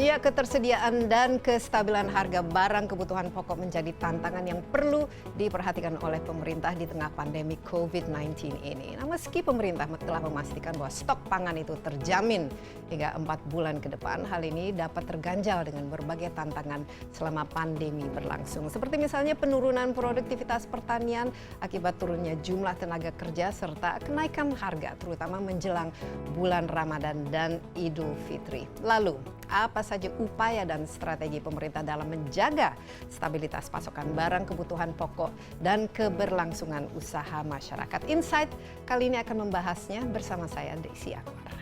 Ya, ketersediaan dan kestabilan harga barang kebutuhan pokok menjadi tantangan yang perlu diperhatikan oleh pemerintah di tengah pandemi COVID-19 ini. Nah, meski pemerintah telah memastikan bahwa stok pangan itu terjamin hingga 4 bulan ke depan, hal ini dapat terganjal dengan berbagai tantangan selama pandemi berlangsung. Seperti misalnya penurunan produktivitas pertanian akibat turunnya jumlah tenaga kerja serta kenaikan harga terutama menjelang bulan Ramadan dan Idul Fitri. Lalu, apa saja upaya dan strategi pemerintah dalam menjaga stabilitas pasokan barang kebutuhan pokok dan keberlangsungan usaha masyarakat? Insight kali ini akan membahasnya bersama saya, Desi Anwar.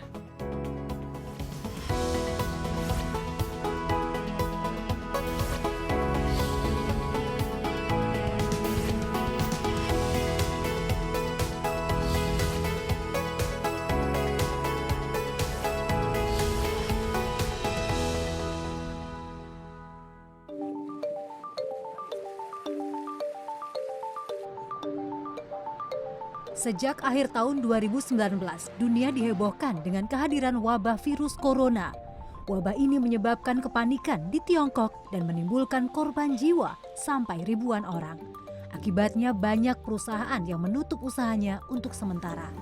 Sejak akhir tahun 2019, dunia dihebohkan dengan kehadiran wabah virus corona. Wabah ini menyebabkan kepanikan di Tiongkok dan menimbulkan korban jiwa sampai ribuan orang. Akibatnya banyak perusahaan yang menutup usahanya untuk sementara.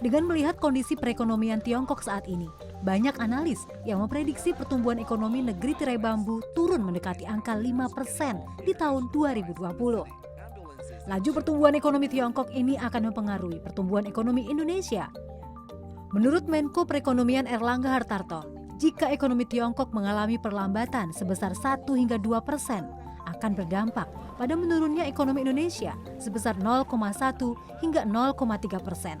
Dengan melihat kondisi perekonomian Tiongkok saat ini, banyak analis yang memprediksi pertumbuhan ekonomi negeri tirai bambu turun mendekati angka 5% di tahun 2020. Laju pertumbuhan ekonomi Tiongkok ini akan mempengaruhi pertumbuhan ekonomi Indonesia. Menurut Menko Perekonomian Erlangga Hartarto, jika ekonomi Tiongkok mengalami perlambatan sebesar 1 hingga 2%, akan berdampak pada menurunnya ekonomi Indonesia sebesar 0,1 hingga 0,3%.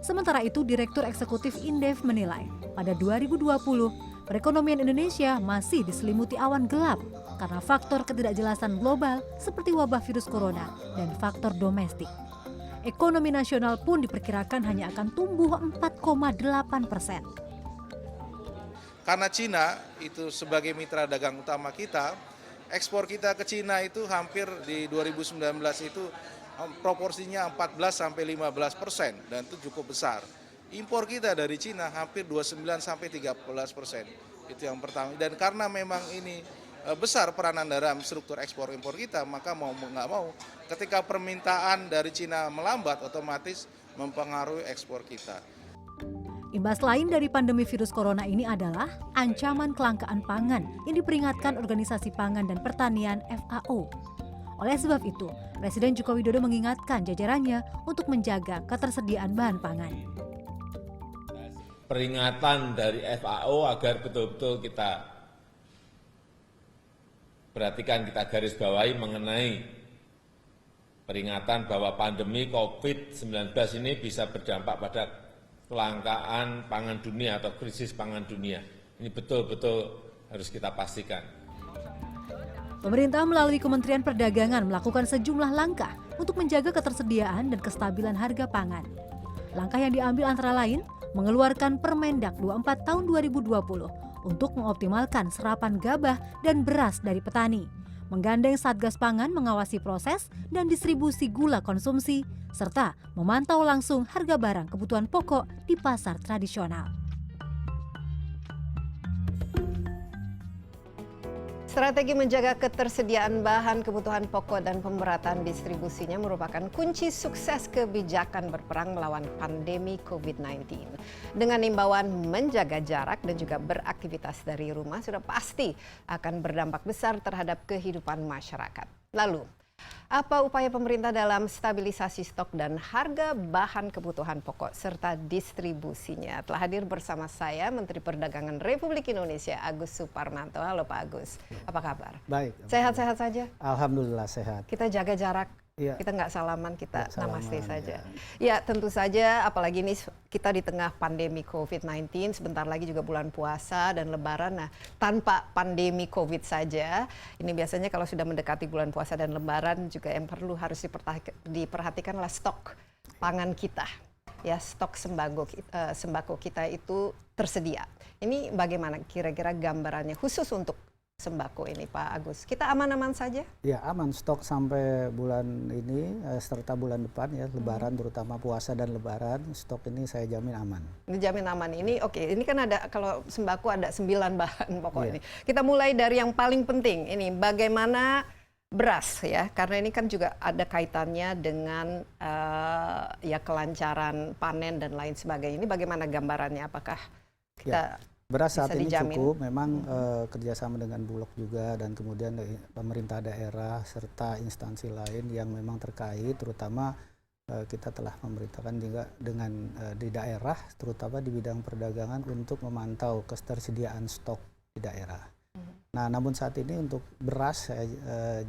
Sementara itu, Direktur Eksekutif Indef menilai, pada 2020, perekonomian Indonesia masih diselimuti awan gelap karena faktor ketidakjelasan global seperti wabah virus corona dan faktor domestik. Ekonomi nasional pun diperkirakan hanya akan tumbuh 4,8%. Karena Cina itu sebagai mitra dagang utama kita, ekspor kita ke Cina itu hampir di 2019 itu proporsinya 14-15% dan itu cukup besar. Impor kita dari Cina hampir 29-13%. Itu yang pertama. Dan karena memang ini besar peranan dalam struktur ekspor impor kita, maka mau nggak mau ketika permintaan dari Cina melambat otomatis mempengaruhi ekspor kita. Imbas lain dari pandemi virus corona ini adalah ancaman kelangkaan pangan yang diperingatkan Organisasi Pangan dan Pertanian FAO. Oleh sebab itu, Presiden Joko Widodo mengingatkan jajarannya untuk menjaga ketersediaan bahan pangan. Peringatan dari FAO agar betul-betul kita perhatikan, kita garis bawahi mengenai peringatan bahwa pandemi COVID-19 ini bisa berdampak pada kelangkaan pangan dunia atau krisis pangan dunia. Ini betul-betul harus kita pastikan. Pemerintah melalui Kementerian Perdagangan melakukan sejumlah langkah untuk menjaga ketersediaan dan kestabilan harga pangan. Langkah yang diambil antara lain mengeluarkan Permendak 24 tahun 2020 untuk mengoptimalkan serapan gabah dan beras dari petani, menggandeng Satgas Pangan mengawasi proses dan distribusi gula konsumsi, serta memantau langsung harga barang kebutuhan pokok di pasar tradisional. Strategi menjaga ketersediaan bahan kebutuhan pokok dan pemerataan distribusinya merupakan kunci sukses kebijakan berperang melawan pandemi COVID-19. Dengan imbauan menjaga jarak dan juga beraktivitas dari rumah sudah pasti akan berdampak besar terhadap kehidupan masyarakat. Lalu, apa upaya pemerintah dalam stabilisasi stok dan harga bahan kebutuhan pokok serta distribusinya? Telah hadir bersama saya Menteri Perdagangan Republik Indonesia Agus Suparmanto. Halo Pak Agus, apa kabar? Baik. Sehat-sehat saja? Alhamdulillah sehat. Kita jaga jarak, ya. Kita nggak salaman, kita namaste saja. Ya. Ya tentu saja, apalagi ini kita di tengah pandemi COVID-19, sebentar lagi juga bulan puasa dan lebaran. Nah, tanpa pandemi COVID saja, ini biasanya kalau sudah mendekati bulan puasa dan lebaran juga yang perlu harus diperhatikanlah stok pangan kita. Ya, stok sembako kita itu tersedia. Ini bagaimana kira-kira gambarannya khusus untuk sembako ini, Pak Agus? Kita aman-aman saja? Ya aman, stok sampai bulan ini serta bulan depan ya, Lebaran terutama puasa dan Lebaran, stok ini saya jamin aman. Dijamin aman ini, oke. Ini kan ada, kalau sembako ada 9 bahan pokok Iya. ini. Kita mulai dari yang paling penting, ini bagaimana beras ya, karena ini kan juga ada kaitannya dengan ya kelancaran panen dan lain sebagainya. Ini bagaimana gambarannya? Apakah kita Beras saat bisa ini dijamin? cukup, memang kerjasama dengan Bulog juga dan kemudian dari pemerintah daerah serta instansi lain yang memang terkait, terutama kita telah memerintahkan juga dengan di daerah, terutama di bidang perdagangan untuk memantau ketersediaan stok di daerah. Nah, namun saat ini untuk beras saya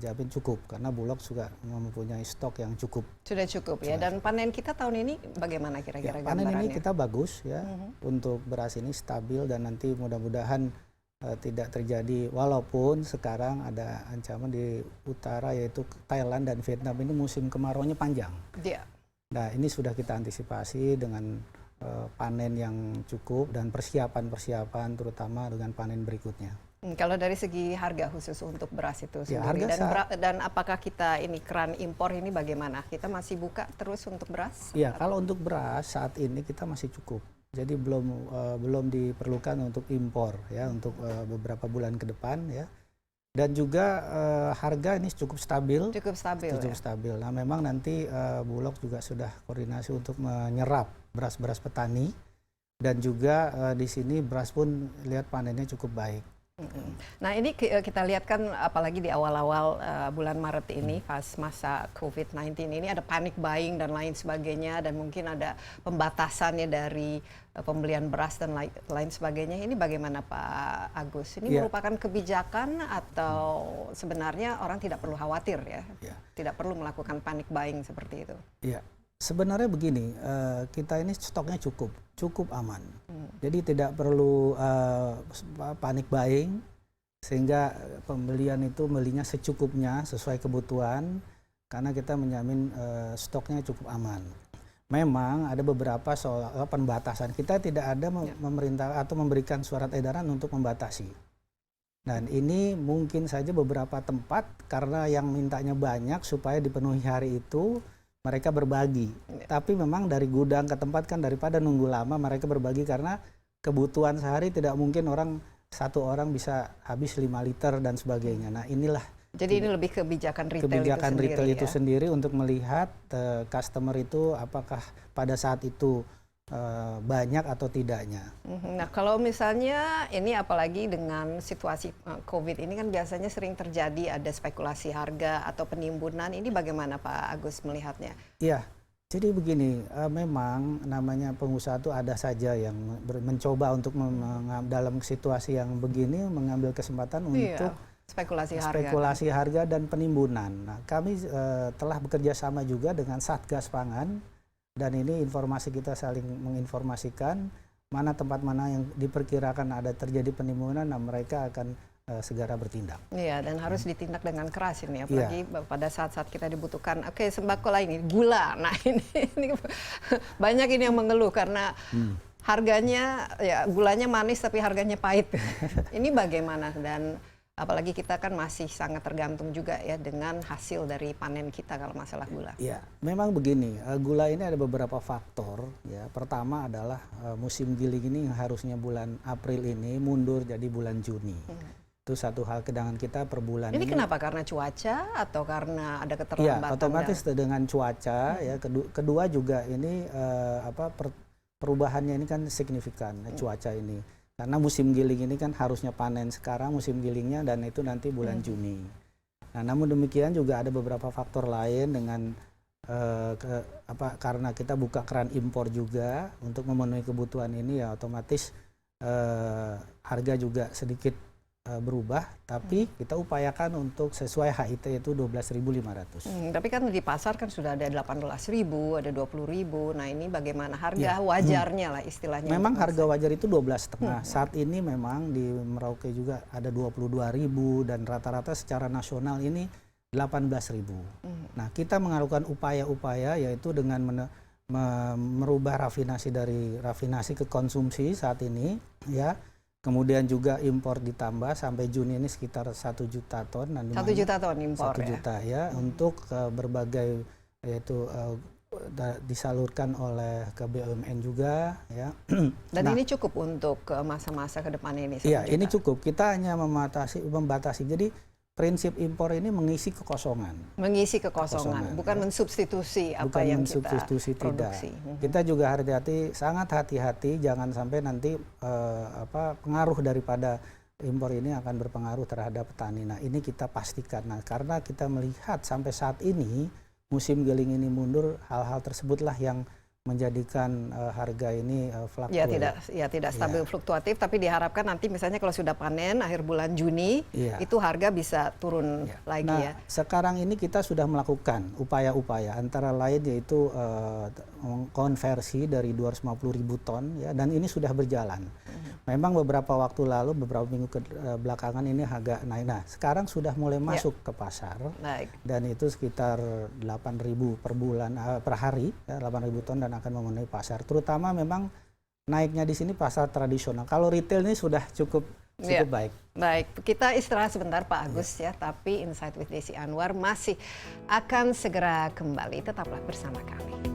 jamin cukup karena Bulog juga mempunyai stok yang cukup. Sudah cukup ya. Dan panen kita tahun ini bagaimana kira-kira Ya, panen gambarannya? ini kita bagus ya, untuk beras ini stabil dan nanti mudah-mudahan tidak terjadi, walaupun sekarang ada ancaman di utara yaitu Thailand dan Vietnam ini musim kemaraunya panjang. Iya. Nah, ini sudah kita antisipasi dengan panen yang cukup dan persiapan-persiapan terutama dengan panen berikutnya. Kalau dari segi harga khusus untuk beras itu Ya, sendiri, harga dan apakah kita ini keran impor ini bagaimana? Kita masih buka terus untuk beras? Iya, kalau untuk beras saat ini kita masih cukup. Jadi belum diperlukan untuk impor ya untuk beberapa bulan ke depan ya. Dan juga harga ini cukup stabil. Cukup stabil Cukup ya? stabil. Nah, memang nanti Bulog juga sudah koordinasi untuk menyerap beras-beras petani dan juga di sini beras pun lihat panennya cukup baik. Nah ini kita lihat kan apalagi di awal-awal bulan Maret ini pas masa COVID-19 ini ada panic buying dan lain sebagainya dan mungkin ada pembatasannya dari pembelian beras dan lain sebagainya. Ini bagaimana Pak Agus? Ini merupakan kebijakan atau sebenarnya orang tidak perlu khawatir ya? Tidak perlu melakukan panic buying seperti itu? Iya. Sebenarnya begini, kita ini stoknya cukup aman. Jadi tidak perlu panik buying, sehingga pembelian itu belinya secukupnya sesuai kebutuhan, karena kita menjamin stoknya cukup aman. Memang ada beberapa soal pembatasan. Kita tidak ada memerintah atau memberikan surat edaran untuk membatasi. Dan ini mungkin saja beberapa tempat karena yang mintanya banyak supaya dipenuhi hari itu, mereka berbagi. Tapi memang dari gudang ke tempat kan daripada nunggu lama mereka berbagi karena kebutuhan sehari tidak mungkin satu orang bisa habis 5 liter dan sebagainya. Nah, inilah jadi ini lebih kebijakan retail itu sendiri untuk melihat customer itu apakah pada saat itu banyak atau tidaknya. Nah, kalau misalnya ini apalagi dengan situasi COVID ini kan biasanya sering terjadi ada spekulasi harga atau penimbunan. Ini bagaimana Pak Agus melihatnya? Iya, jadi begini, memang namanya pengusaha itu ada saja yang mencoba untuk dalam situasi yang begini mengambil kesempatan untuk spekulasi harga dan penimbunan. Nah, kami telah bekerja sama juga dengan Satgas Pangan. Dan ini informasi kita saling menginformasikan mana tempat mana yang diperkirakan ada terjadi penimbunan, nah mereka akan segera bertindak. Iya, dan harus ditindak dengan keras ini, apalagi pada saat-saat kita dibutuhkan. Oke, sembako lain ini, gula. Nah ini banyak ini yang mengeluh karena harganya, ya gulanya manis tapi harganya pahit. Ini bagaimana? Dan apalagi kita kan masih sangat tergantung juga ya dengan hasil dari panen kita kalau masalah gula. Ya, memang begini, gula ini ada beberapa faktor. Ya, pertama adalah musim giling ini yang harusnya bulan April ini mundur jadi bulan Juni. Itu satu hal kedangan kita per bulan. Ini kenapa? Karena cuaca atau karena ada keterlambatan? Ya, otomatis dengan cuaca. Ya, kedua juga ini perubahannya ini kan signifikan cuaca ini. Karena musim giling ini kan harusnya panen sekarang musim gilingnya dan itu nanti bulan Juni. Nah, namun demikian juga ada beberapa faktor lain dengan karena kita buka keran impor juga untuk memenuhi kebutuhan ini ya otomatis harga juga sedikit berubah, tapi kita upayakan untuk sesuai HIT itu 12.500. Tapi kan di pasar kan sudah ada 18.000, ada 20.000. Nah ini bagaimana harga wajarnya lah istilahnya? Memang harga wajar itu 12,5. Saat ini memang di Merauke juga ada 22.000 dan rata-rata secara nasional ini 18.000. Nah kita melakukan upaya-upaya yaitu dengan merubah rafinasi dari rafinasi ke konsumsi saat ini ya. Kemudian juga impor ditambah sampai Juni ini sekitar 1 juta ton. 1 juta ton impor 1 juta ya untuk berbagai yaitu disalurkan oleh ke BUMN juga ya. Dan ini cukup untuk masa-masa ke depan ini? Iya, ini cukup. Kita hanya membatasi. Jadi prinsip impor ini mengisi kekosongan. Mengisi kekosongan, bukan mensubstitusi apa yang kita produksi. Kita juga hati-hati, sangat hati-hati, jangan sampai nanti pengaruh daripada impor ini akan berpengaruh terhadap petani. Nah, ini kita pastikan. Nah, karena kita melihat sampai saat ini musim giling ini mundur, hal-hal tersebutlah yang menjadikan harga ini fluktuatif. Tidak stabil fluktuatif, tapi diharapkan nanti misalnya kalau sudah panen akhir bulan Juni itu harga bisa turun lagi ya. Sekarang ini kita sudah melakukan upaya-upaya antara lain yaitu konversi dari 250.000 ton ya, dan ini sudah berjalan. Memang beberapa waktu lalu, beberapa minggu belakangan ini agak naik. Nah, sekarang sudah mulai masuk ke pasar. Dan itu sekitar 8.000 per bulan per hari, ya, 8.000 ton dan akan memenuhi pasar. Terutama memang naiknya di sini pasar tradisional. Kalau retail ini sudah cukup baik. Baik, kita istirahat sebentar Pak Agus ya, tapi Insight with Desi Anwar masih akan segera kembali. Tetaplah bersama kami.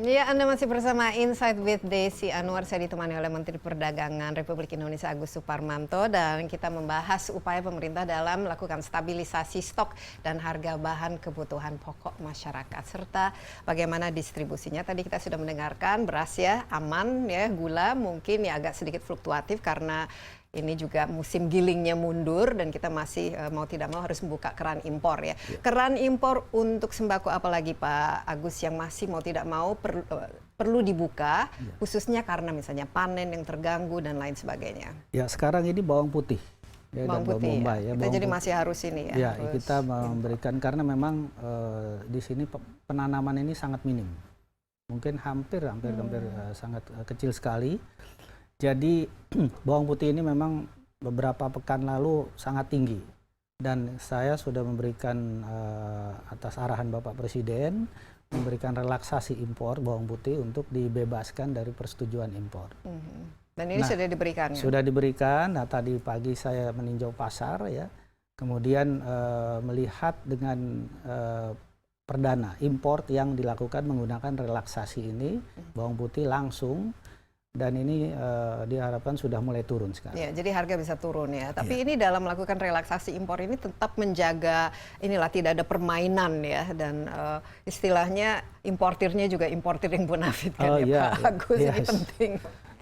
Ya, Anda masih bersama Insight with Desi Anwar. Saya ditemani oleh Menteri Perdagangan Republik Indonesia Agus Suparmanto, dan kita membahas upaya pemerintah dalam melakukan stabilisasi stok dan harga bahan kebutuhan pokok masyarakat serta bagaimana distribusinya. Tadi kita sudah mendengarkan beras ya aman ya, gula mungkin ya agak sedikit fluktuatif karena ini juga musim gilingnya mundur dan kita masih mau tidak mau harus membuka keran impor ya. Keran impor untuk sembako apalagi Pak Agus yang masih mau tidak mau perlu dibuka khususnya karena misalnya panen yang terganggu dan lain sebagainya. Ya, sekarang ini bawang putih. Ya, bawang putih Bombay, ya. Kita jadi masih harus ini ya. Ya, kita memberikan karena memang di sini penanaman ini sangat minim. Mungkin hampir sangat kecil sekali. Jadi bawang putih ini memang beberapa pekan lalu sangat tinggi, dan saya sudah memberikan atas arahan Bapak Presiden memberikan relaksasi impor bawang putih untuk dibebaskan dari persetujuan impor. Dan ini sudah diberikan? Sudah diberikan. Nah, tadi pagi saya meninjau pasar ya, kemudian melihat dengan perdana impor yang dilakukan menggunakan relaksasi ini bawang putih langsung. Dan ini diharapkan sudah mulai turun sekarang. Ya, jadi harga bisa turun ya. Tapi ini dalam melakukan relaksasi impor ini tetap menjaga inilah tidak ada permainan ya, dan istilahnya importirnya juga importir yang bonafit kan Pak Agus, ini penting.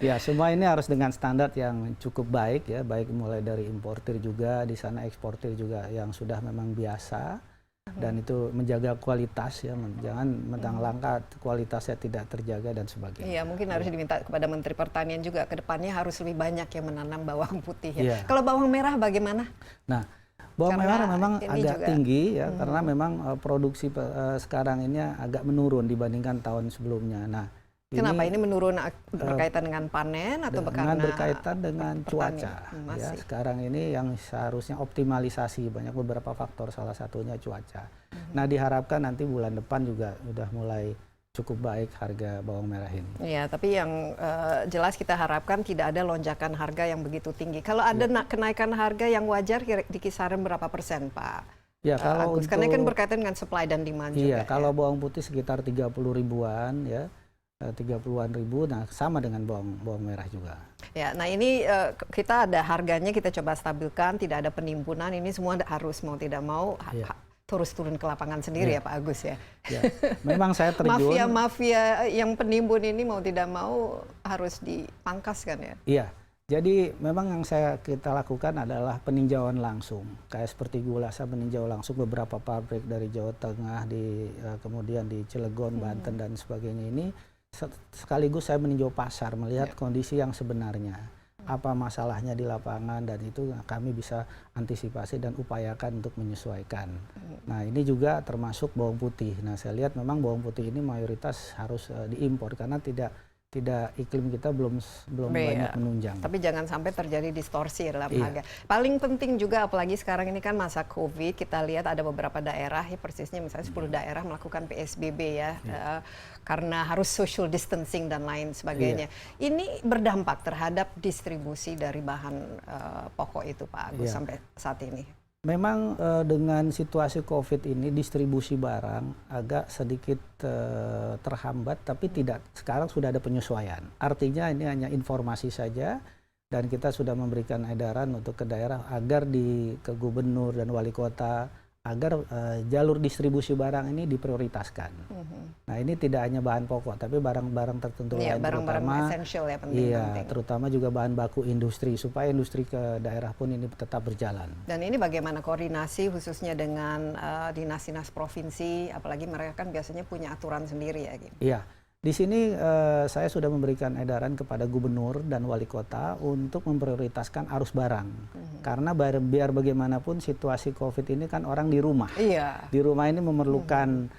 Ya, semua ini harus dengan standar yang cukup baik ya, baik mulai dari importir juga, di sana eksportir juga yang sudah memang biasa. Dan itu menjaga kualitas ya, jangan mentang langka kualitasnya tidak terjaga dan sebagainya. Iya, mungkin harus diminta kepada Menteri Pertanian juga ke depannya harus lebih banyak yang menanam bawang putih ya. Kalau bawang merah bagaimana? Nah, bawang merah memang agak tinggi ya, karena memang produksi sekarang ini agak menurun dibandingkan tahun sebelumnya. Nah, kenapa ini menurun berkaitan dengan panen atau karena berkaitan dengan cuaca? Ya, sekarang ini yang seharusnya optimalisasi, banyak beberapa faktor, salah satunya cuaca. Nah, diharapkan nanti bulan depan juga sudah mulai cukup baik harga bawang merah ini. Iya, tapi yang jelas kita harapkan tidak ada lonjakan harga yang begitu tinggi. Kalau ada kenaikan harga yang wajar di kisaran berapa persen, Pak? Ya, kalau Agus, karena kan berkaitan dengan supply dan demand juga. Iya, kalau bawang putih sekitar 30 ribuan ya. 30-an ribu, nah sama dengan bawang merah juga. Ya, nah ini kita ada harganya, kita coba stabilkan, tidak ada penimbunan, ini semua harus mau tidak mau terus turun ke lapangan sendiri ya Pak Agus ya. Memang saya terjun. Mafia yang penimbun ini mau tidak mau harus dipangkas kan ya? Iya, jadi memang yang kita lakukan adalah peninjauan langsung. Kayak seperti gula, saya meninjau langsung beberapa pabrik dari Jawa Tengah, kemudian di Cilegon, Banten dan sebagainya ini. Sekaligus saya meninjau pasar, melihat kondisi yang sebenarnya, apa masalahnya di lapangan, dan itu kami bisa antisipasi dan upayakan untuk menyesuaikan. Nah, ini juga termasuk bawang putih. Nah, saya lihat memang bawang putih ini mayoritas harus diimpor karena tidak iklim kita belum banyak menunjang. Tapi jangan sampai terjadi distorsi dalam Iya. harga. Paling penting juga apalagi sekarang ini kan masa Covid, kita lihat ada beberapa daerah ya persisnya misalnya 10 daerah melakukan PSBB ya karena harus social distancing dan lain sebagainya. Ini berdampak terhadap distribusi dari bahan pokok itu Pak Agus sampai saat ini. Memang dengan situasi COVID ini distribusi barang agak sedikit terhambat, tapi tidak. Sekarang sudah ada penyesuaian. Artinya ini hanya informasi saja, dan kita sudah memberikan edaran untuk ke daerah agar ke gubernur dan wali kota agar jalur distribusi barang ini diprioritaskan. Nah ini tidak hanya bahan pokok, tapi barang-barang tertentu lain, barang-barang terutama esensial ya penting-penting. terutama juga bahan baku industri supaya industri ke daerah pun ini tetap berjalan. Dan ini bagaimana koordinasi khususnya dengan dinas-dinas provinsi, apalagi mereka kan biasanya punya aturan sendiri ya. Gitu. Iya, di sini saya sudah memberikan edaran kepada gubernur dan wali kota untuk memprioritaskan arus barang. Karena biar bagaimanapun situasi COVID ini kan orang di rumah. Iya. Di rumah ini memerlukan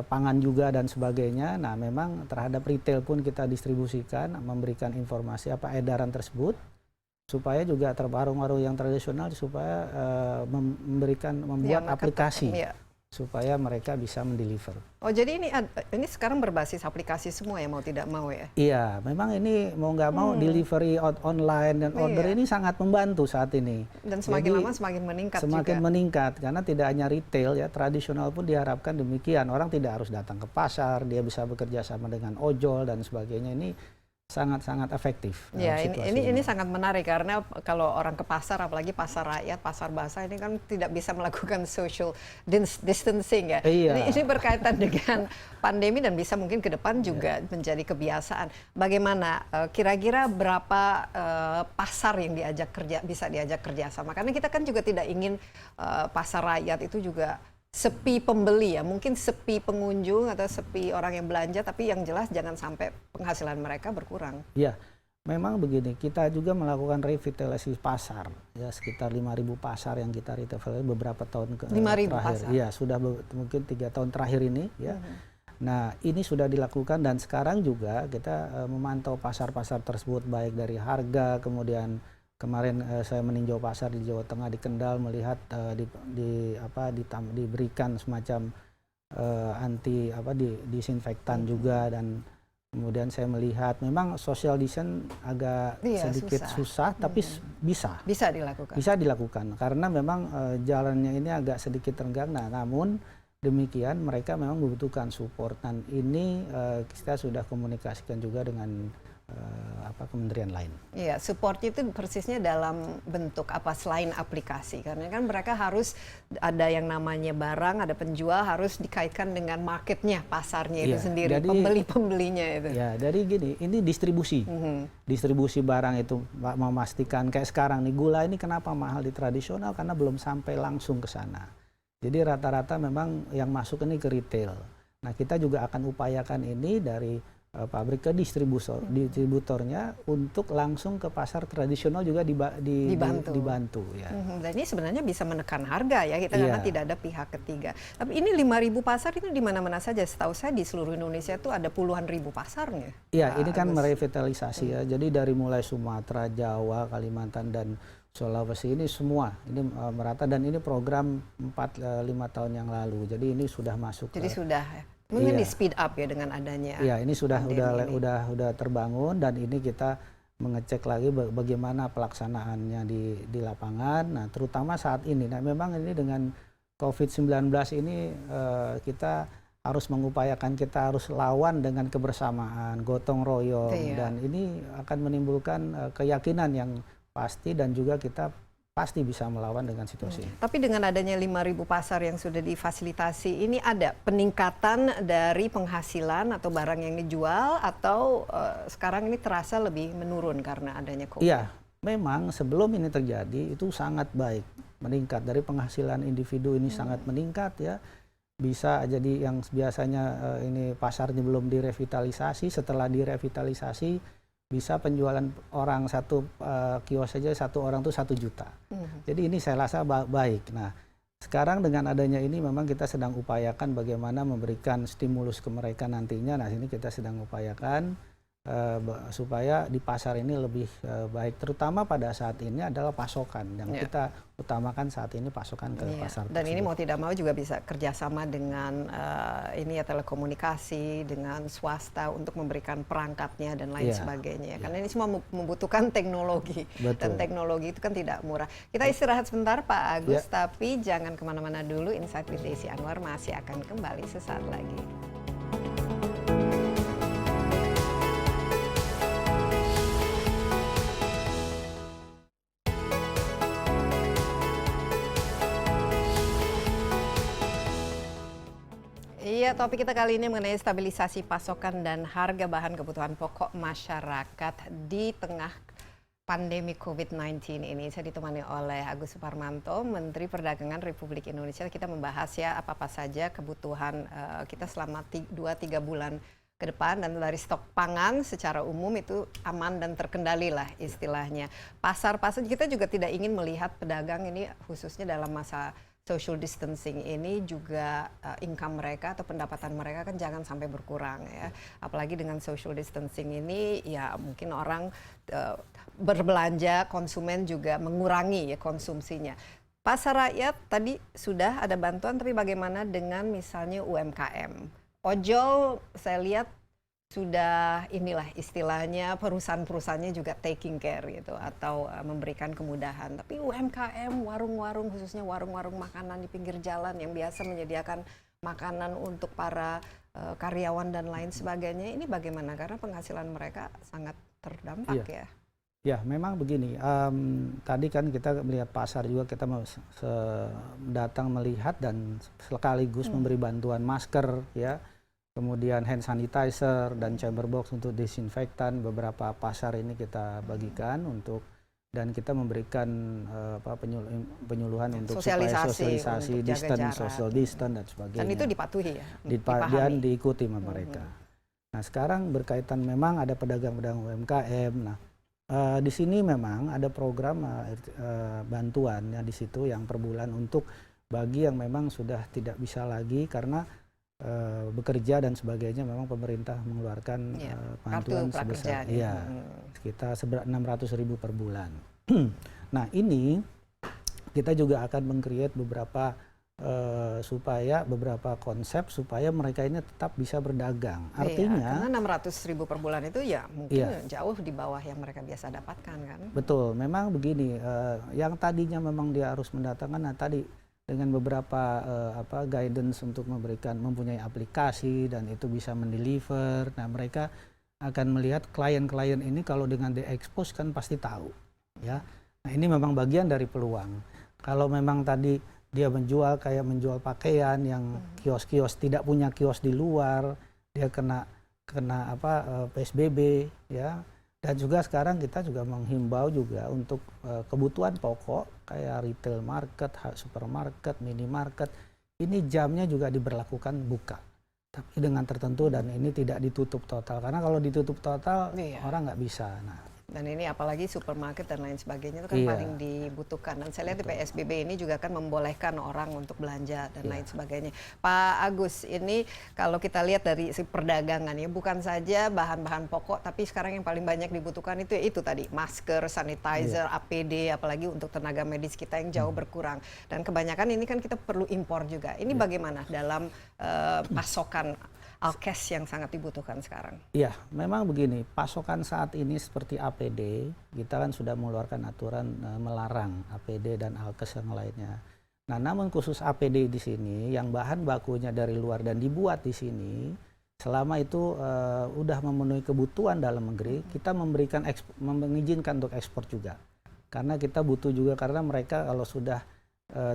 pangan juga dan sebagainya. Nah, memang terhadap retail pun kita distribusikan, memberikan informasi edaran tersebut supaya juga warung-warung yang tradisional supaya membuat aplikasi. Supaya mereka bisa mendeliver. Oh jadi ini sekarang berbasis aplikasi semua ya mau tidak mau ya? Iya, memang ini mau nggak mau delivery online dan order ini sangat membantu saat ini. Dan semakin lama semakin meningkat semakin juga. meningkat karena tidak hanya retail ya, tradisional pun diharapkan demikian. Orang tidak harus datang ke pasar, dia bisa bekerja sama dengan ojol dan sebagainya. Ini sangat-sangat efektif. Ya, ini sangat menarik karena kalau orang ke pasar, apalagi pasar rakyat, pasar basah ini kan tidak bisa melakukan social distancing ya. Iya. Ini berkaitan dengan pandemi dan bisa mungkin ke depan juga menjadi kebiasaan. Bagaimana kira-kira berapa pasar yang bisa diajak kerjasama? Karena kita kan juga tidak ingin pasar rakyat itu juga sepi pembeli ya, mungkin sepi pengunjung atau sepi orang yang belanja, tapi yang jelas jangan sampai penghasilan mereka berkurang. Ya, memang begini, kita juga melakukan revitalisasi pasar, ya sekitar 5.000 pasar yang kita revitalisasi beberapa tahun terakhir. Pasar? Ya, sudah mungkin 3 tahun terakhir ini, ya. Nah, ini sudah dilakukan dan sekarang juga kita memantau pasar-pasar tersebut baik dari harga, kemudian kemarin saya meninjau pasar di Jawa Tengah, di Kendal, melihat diberikan semacam disinfektan juga, dan kemudian saya melihat memang social distance agak sedikit susah tapi bisa dilakukan karena memang jalannya ini agak sedikit renggang. Nah, namun demikian mereka memang membutuhkan support, dan ini kita sudah komunikasikan juga dengan kementerian lain. Iya, supportnya itu persisnya dalam bentuk apa selain aplikasi? Karena kan mereka harus ada yang namanya barang, ada penjual, harus dikaitkan dengan marketnya, pasarnya itu sendiri, pembeli-pembelinya itu. Ya, dari gini, ini distribusi. Distribusi barang itu memastikan kayak sekarang nih, gula ini kenapa mahal di tradisional? Karena belum sampai langsung ke sana. Jadi rata-rata memang yang masuk ini ke retail. Nah, kita juga akan upayakan ini dari pabrik ke distributornya untuk langsung ke pasar tradisional juga dibantu ya. Dan ini sebenarnya bisa menekan harga ya kita karena tidak ada pihak ketiga. Tapi ini 5.000 pasar itu di mana-mana saja. Setahu saya di seluruh Indonesia itu ada puluhan ribu pasarnya. Iya, ini kan merevitalisasi ya. Jadi dari mulai Sumatera, Jawa, Kalimantan dan Sulawesi ini semua ini merata, dan ini program 4-5 tahun yang lalu. Jadi ini sudah masuk. Jadi sudah mungkin di speed up ya dengan adanya. Iya, ini sudah terbangun, dan ini kita mengecek lagi bagaimana pelaksanaannya di lapangan. Nah, terutama saat ini. Nah, memang ini dengan COVID-19 ini kita harus mengupayakan, kita harus lawan dengan kebersamaan, gotong royong, dan ini akan menimbulkan keyakinan yang pasti, dan juga kita pasti bisa melawan dengan situasi ini. Tapi dengan adanya 5.000 pasar yang sudah difasilitasi, ini ada peningkatan dari penghasilan atau barang yang dijual, atau sekarang ini terasa lebih menurun karena adanya COVID? Iya, memang sebelum ini terjadi itu sangat baik, meningkat. Dari penghasilan individu ini sangat meningkat ya. Bisa jadi yang biasanya ini pasarnya belum direvitalisasi, setelah direvitalisasi bisa penjualan orang satu kios saja, satu orang tuh 1 juta. Jadi ini saya rasa baik. Nah, Sekarang dengan adanya ini memang kita sedang upayakan bagaimana memberikan stimulus ke mereka nantinya. Nah, ini kita sedang upayakan supaya di pasar ini lebih baik, terutama pada saat ini adalah pasokan yang kita utamakan saat ini, pasokan ke pasar dan tersebut. ini mau tidak mau juga bisa kerjasama dengan ini ya, telekomunikasi dengan swasta untuk memberikan perangkatnya dan lain sebagainya, karena ini semua membutuhkan teknologi. Dan teknologi itu kan tidak murah. Kita istirahat sebentar Pak Agus, tapi jangan kemana-mana dulu. Insight with Desi Anwar masih akan kembali sesaat lagi. Iya, topik kita kali ini mengenai stabilisasi pasokan dan harga bahan kebutuhan pokok masyarakat di tengah pandemi COVID-19 ini. Saya ditemani oleh Agus Suparmanto, Menteri Perdagangan Republik Indonesia. Kita membahas ya apa-apa saja kebutuhan kita selama 2-3 bulan ke depan, dan dari stok pangan secara umum itu aman dan terkendali lah istilahnya. Pasar-pasar kita juga tidak ingin melihat pedagang ini khususnya dalam masa social distancing ini juga income mereka atau pendapatan mereka kan jangan sampai berkurang ya. Apalagi dengan social distancing ini ya mungkin orang berbelanja, konsumen juga mengurangi ya konsumsinya. Pasar rakyat tadi sudah ada bantuan, tapi bagaimana dengan misalnya UMKM? Ojol saya lihat sudah inilah istilahnya perusahaan-perusahaannya juga taking care gitu atau memberikan kemudahan. Tapi UMKM, warung-warung khususnya warung-warung makanan di pinggir jalan yang biasa menyediakan makanan untuk para karyawan dan lain sebagainya, ini bagaimana? Karena penghasilan mereka sangat terdampak ya. Ya, memang begini. Tadi kan kita melihat pasar juga, kita datang melihat dan sekaligus memberi bantuan masker ya. Kemudian hand sanitizer dan chamber box untuk disinfektan, beberapa pasar ini kita bagikan untuk, dan kita memberikan penyuluhan untuk sosialisasi untuk distance, social distance dan sebagainya. Dan itu dipatuhi ya? Dan diikuti sama mereka. Nah, sekarang berkaitan memang ada pedagang-pedagang UMKM. Nah, di sini memang ada program bantuan ya di situ yang per bulan untuk bagi yang memang sudah tidak bisa lagi karena bekerja dan sebagainya, memang pemerintah mengeluarkan bantuan sebesar sekitar 600.000 per bulan. Nah, ini kita juga akan meng-create beberapa supaya beberapa konsep supaya mereka ini tetap bisa berdagang. Artinya karena 600.000 per bulan itu ya mungkin jauh di bawah yang mereka biasa dapatkan kan. Betul, memang begini, yang tadinya memang dia harus mendatangkan, nah tadi dengan beberapa guidance untuk mempunyai aplikasi dan itu bisa mendeliver. Nah, mereka akan melihat klien-klien ini kalau dengan di-expose kan pasti tahu ya. Nah, ini memang bagian dari peluang. Kalau memang tadi dia menjual kayak menjual pakaian yang kios-kios tidak punya kios di luar, dia kena PSBB ya. Dan juga sekarang kita juga menghimbau juga untuk kebutuhan pokok kayak retail market, supermarket, minimarket, ini jamnya juga diberlakukan buka. Tapi dengan tertentu dan ini tidak ditutup total. Karena kalau ditutup total orang nggak bisa. Nah, dan ini apalagi supermarket dan lain sebagainya itu kan paling dibutuhkan. Dan saya lihat di PSBB ini juga kan membolehkan orang untuk belanja dan lain sebagainya. Pak Agus, ini kalau kita lihat dari si perdagangan ya, bukan saja bahan-bahan pokok, tapi sekarang yang paling banyak dibutuhkan itu tadi masker, sanitizer, APD, apalagi untuk tenaga medis kita yang jauh berkurang. Dan kebanyakan ini kan kita perlu impor juga. Ini bagaimana dalam pasokan alkes yang sangat dibutuhkan sekarang? Iya, memang begini, pasokan saat ini seperti APD, kita kan sudah mengeluarkan aturan melarang APD dan alkes yang lainnya. Nah, namun khusus APD di sini, yang bahan bakunya dari luar dan dibuat di sini, selama itu udah memenuhi kebutuhan dalam negeri, kita mengizinkan untuk ekspor juga. Karena kita butuh juga, karena mereka kalau sudah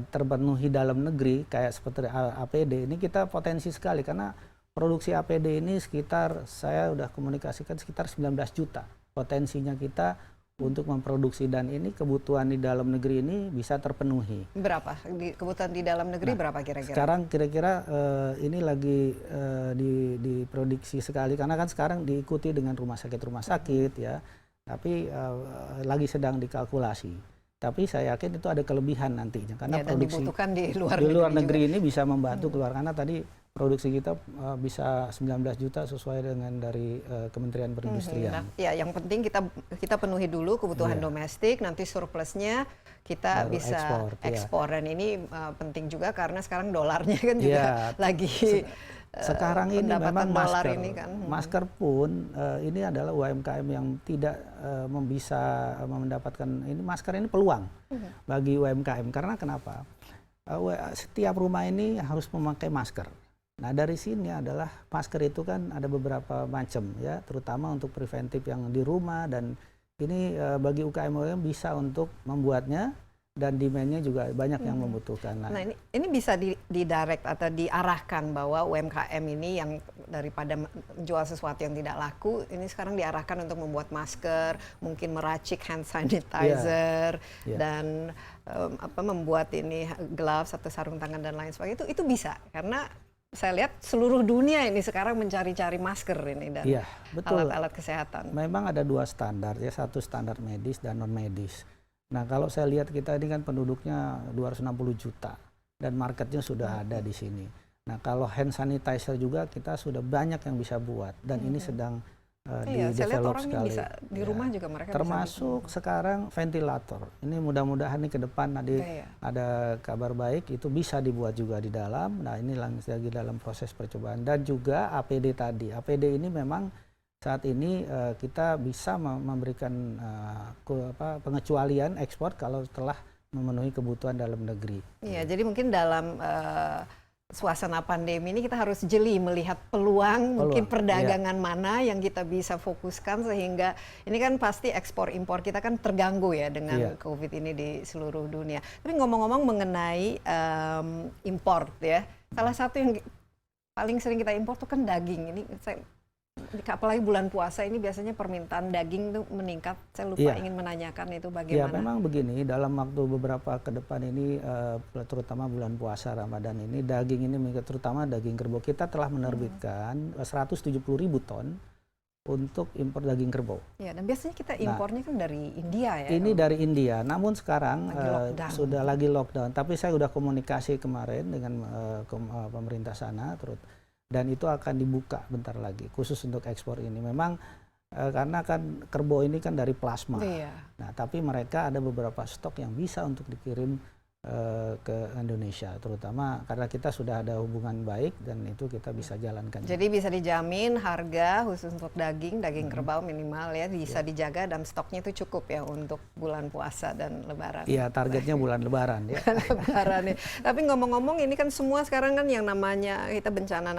terpenuhi dalam negeri, kayak seperti APD, ini kita potensi sekali, karena produksi APD ini sekitar, saya udah komunikasikan sekitar 19 juta potensinya kita untuk memproduksi, dan ini kebutuhan di dalam negeri ini bisa terpenuhi. Berapa? Kebutuhan di dalam negeri berapa kira-kira? Sekarang kira-kira ini lagi diproduksi sekali, karena kan sekarang diikuti dengan rumah sakit ya, tapi lagi sedang dikalkulasi. Tapi saya yakin itu ada kelebihan nantinya karena dan produksi dibutuhkan di luar di luar negeri negeri ini bisa membantu keluar, karena tadi produksi kita bisa 19 juta sesuai dengan dari Kementerian Perindustrian. Ya, yang penting kita penuhi dulu kebutuhan Iya. domestik, nanti surplusnya kita Baru bisa ekspor, dan ini penting juga karena sekarang dolarnya kan juga lagi sekarang ini pendapatan memang dolar masker, ini kan. masker pun ini adalah UMKM yang tidak bisa mendapatkan ini, masker ini peluang bagi UMKM karena kenapa? Setiap rumah ini harus memakai masker. Nah dari sini adalah masker itu kan ada beberapa macam ya, terutama untuk preventif yang di rumah, dan ini bagi UKM bisa untuk membuatnya dan demand-nya juga banyak yang membutuhkan. Nah ini bisa didirect atau diarahkan bahwa UMKM ini yang daripada menjual sesuatu yang tidak laku, ini sekarang diarahkan untuk membuat masker, mungkin meracik hand sanitizer, dan membuat ini gloves atau sarung tangan dan lain sebagainya. Itu bisa karena saya lihat seluruh dunia ini sekarang mencari-cari masker ini dan alat-alat kesehatan. Memang ada dua standar ya, satu standar medis dan non medis. Nah kalau saya lihat kita ini kan penduduknya 260 juta dan marketnya sudah ada di sini. Nah kalau hand sanitizer juga kita sudah banyak yang bisa buat dan ini sedang di-develop sekali. Bisa di rumah juga mereka termasuk bisa. Sekarang ventilator. Ini mudah-mudahan nih ke depan ada kabar baik itu bisa dibuat juga di dalam. Nah ini lagi dalam proses percobaan, dan juga APD tadi. APD ini memang saat ini kita bisa memberikan pengecualian ekspor kalau telah memenuhi kebutuhan dalam negeri. Iya, jadi mungkin dalam suasana pandemi ini kita harus jeli melihat peluang mungkin perdagangan mana yang kita bisa fokuskan, sehingga ini kan pasti ekspor impor kita kan terganggu ya dengan COVID ini di seluruh dunia. Tapi ngomong-ngomong mengenai impor ya, salah satu yang paling sering kita impor tuh kan daging. Ini apalagi bulan puasa ini biasanya permintaan daging tuh meningkat. Saya lupa ingin menanyakan itu bagaimana. Ya memang begini, dalam waktu beberapa ke depan ini terutama bulan puasa Ramadan ini daging ini meningkat, terutama daging kerbau. Kita telah menerbitkan 170.000 ton untuk impor daging kerbau. Ya, dan biasanya kita impornya kan dari India ya. Ini dari India, namun sekarang sudah lagi lockdown. Tapi saya sudah komunikasi kemarin dengan pemerintah sana, dan itu akan dibuka bentar lagi khusus untuk ekspor ini. Memang karena kan kerbau ini kan dari plasma. Nah, tapi mereka ada beberapa stok yang bisa untuk dikirim ke Indonesia, terutama karena kita sudah ada hubungan baik dan itu kita bisa jalankan. Jadi bisa dijamin harga khusus untuk daging kerbau minimal ya bisa dijaga dan stoknya itu cukup ya untuk bulan puasa dan Lebaran. Iya, targetnya bulan Lebaran ya. Lebaran ya. Tapi ngomong-ngomong ini kan semua sekarang kan yang namanya kita bencana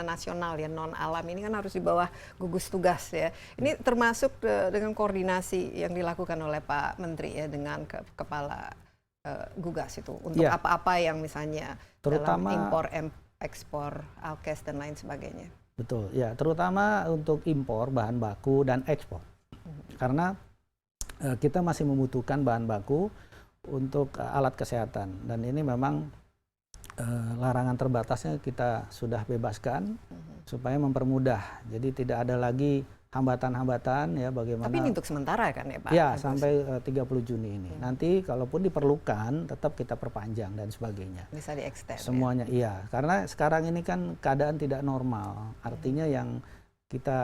nasional ya, non alam ini kan harus di bawah gugus tugas ya. Ini termasuk dengan koordinasi yang dilakukan oleh Pak Menteri ya dengan kepala gugas itu untuk apa-apa yang misalnya terutama dalam impor, ekspor, alkes dan lain sebagainya. Betul, ya, terutama untuk impor bahan baku dan ekspor. Karena kita masih membutuhkan bahan baku untuk alat kesehatan, dan ini memang larangan terbatasnya kita sudah bebaskan supaya mempermudah. Jadi tidak ada lagi hambatan-hambatan ya bagaimana. Tapi ini untuk sementara kan ya Pak? Ya, sampai 30 Juni ini. Nanti kalaupun diperlukan tetap kita perpanjang dan sebagainya. Bisa di-extend. Semuanya iya. Karena sekarang ini kan keadaan tidak normal. Artinya yang kita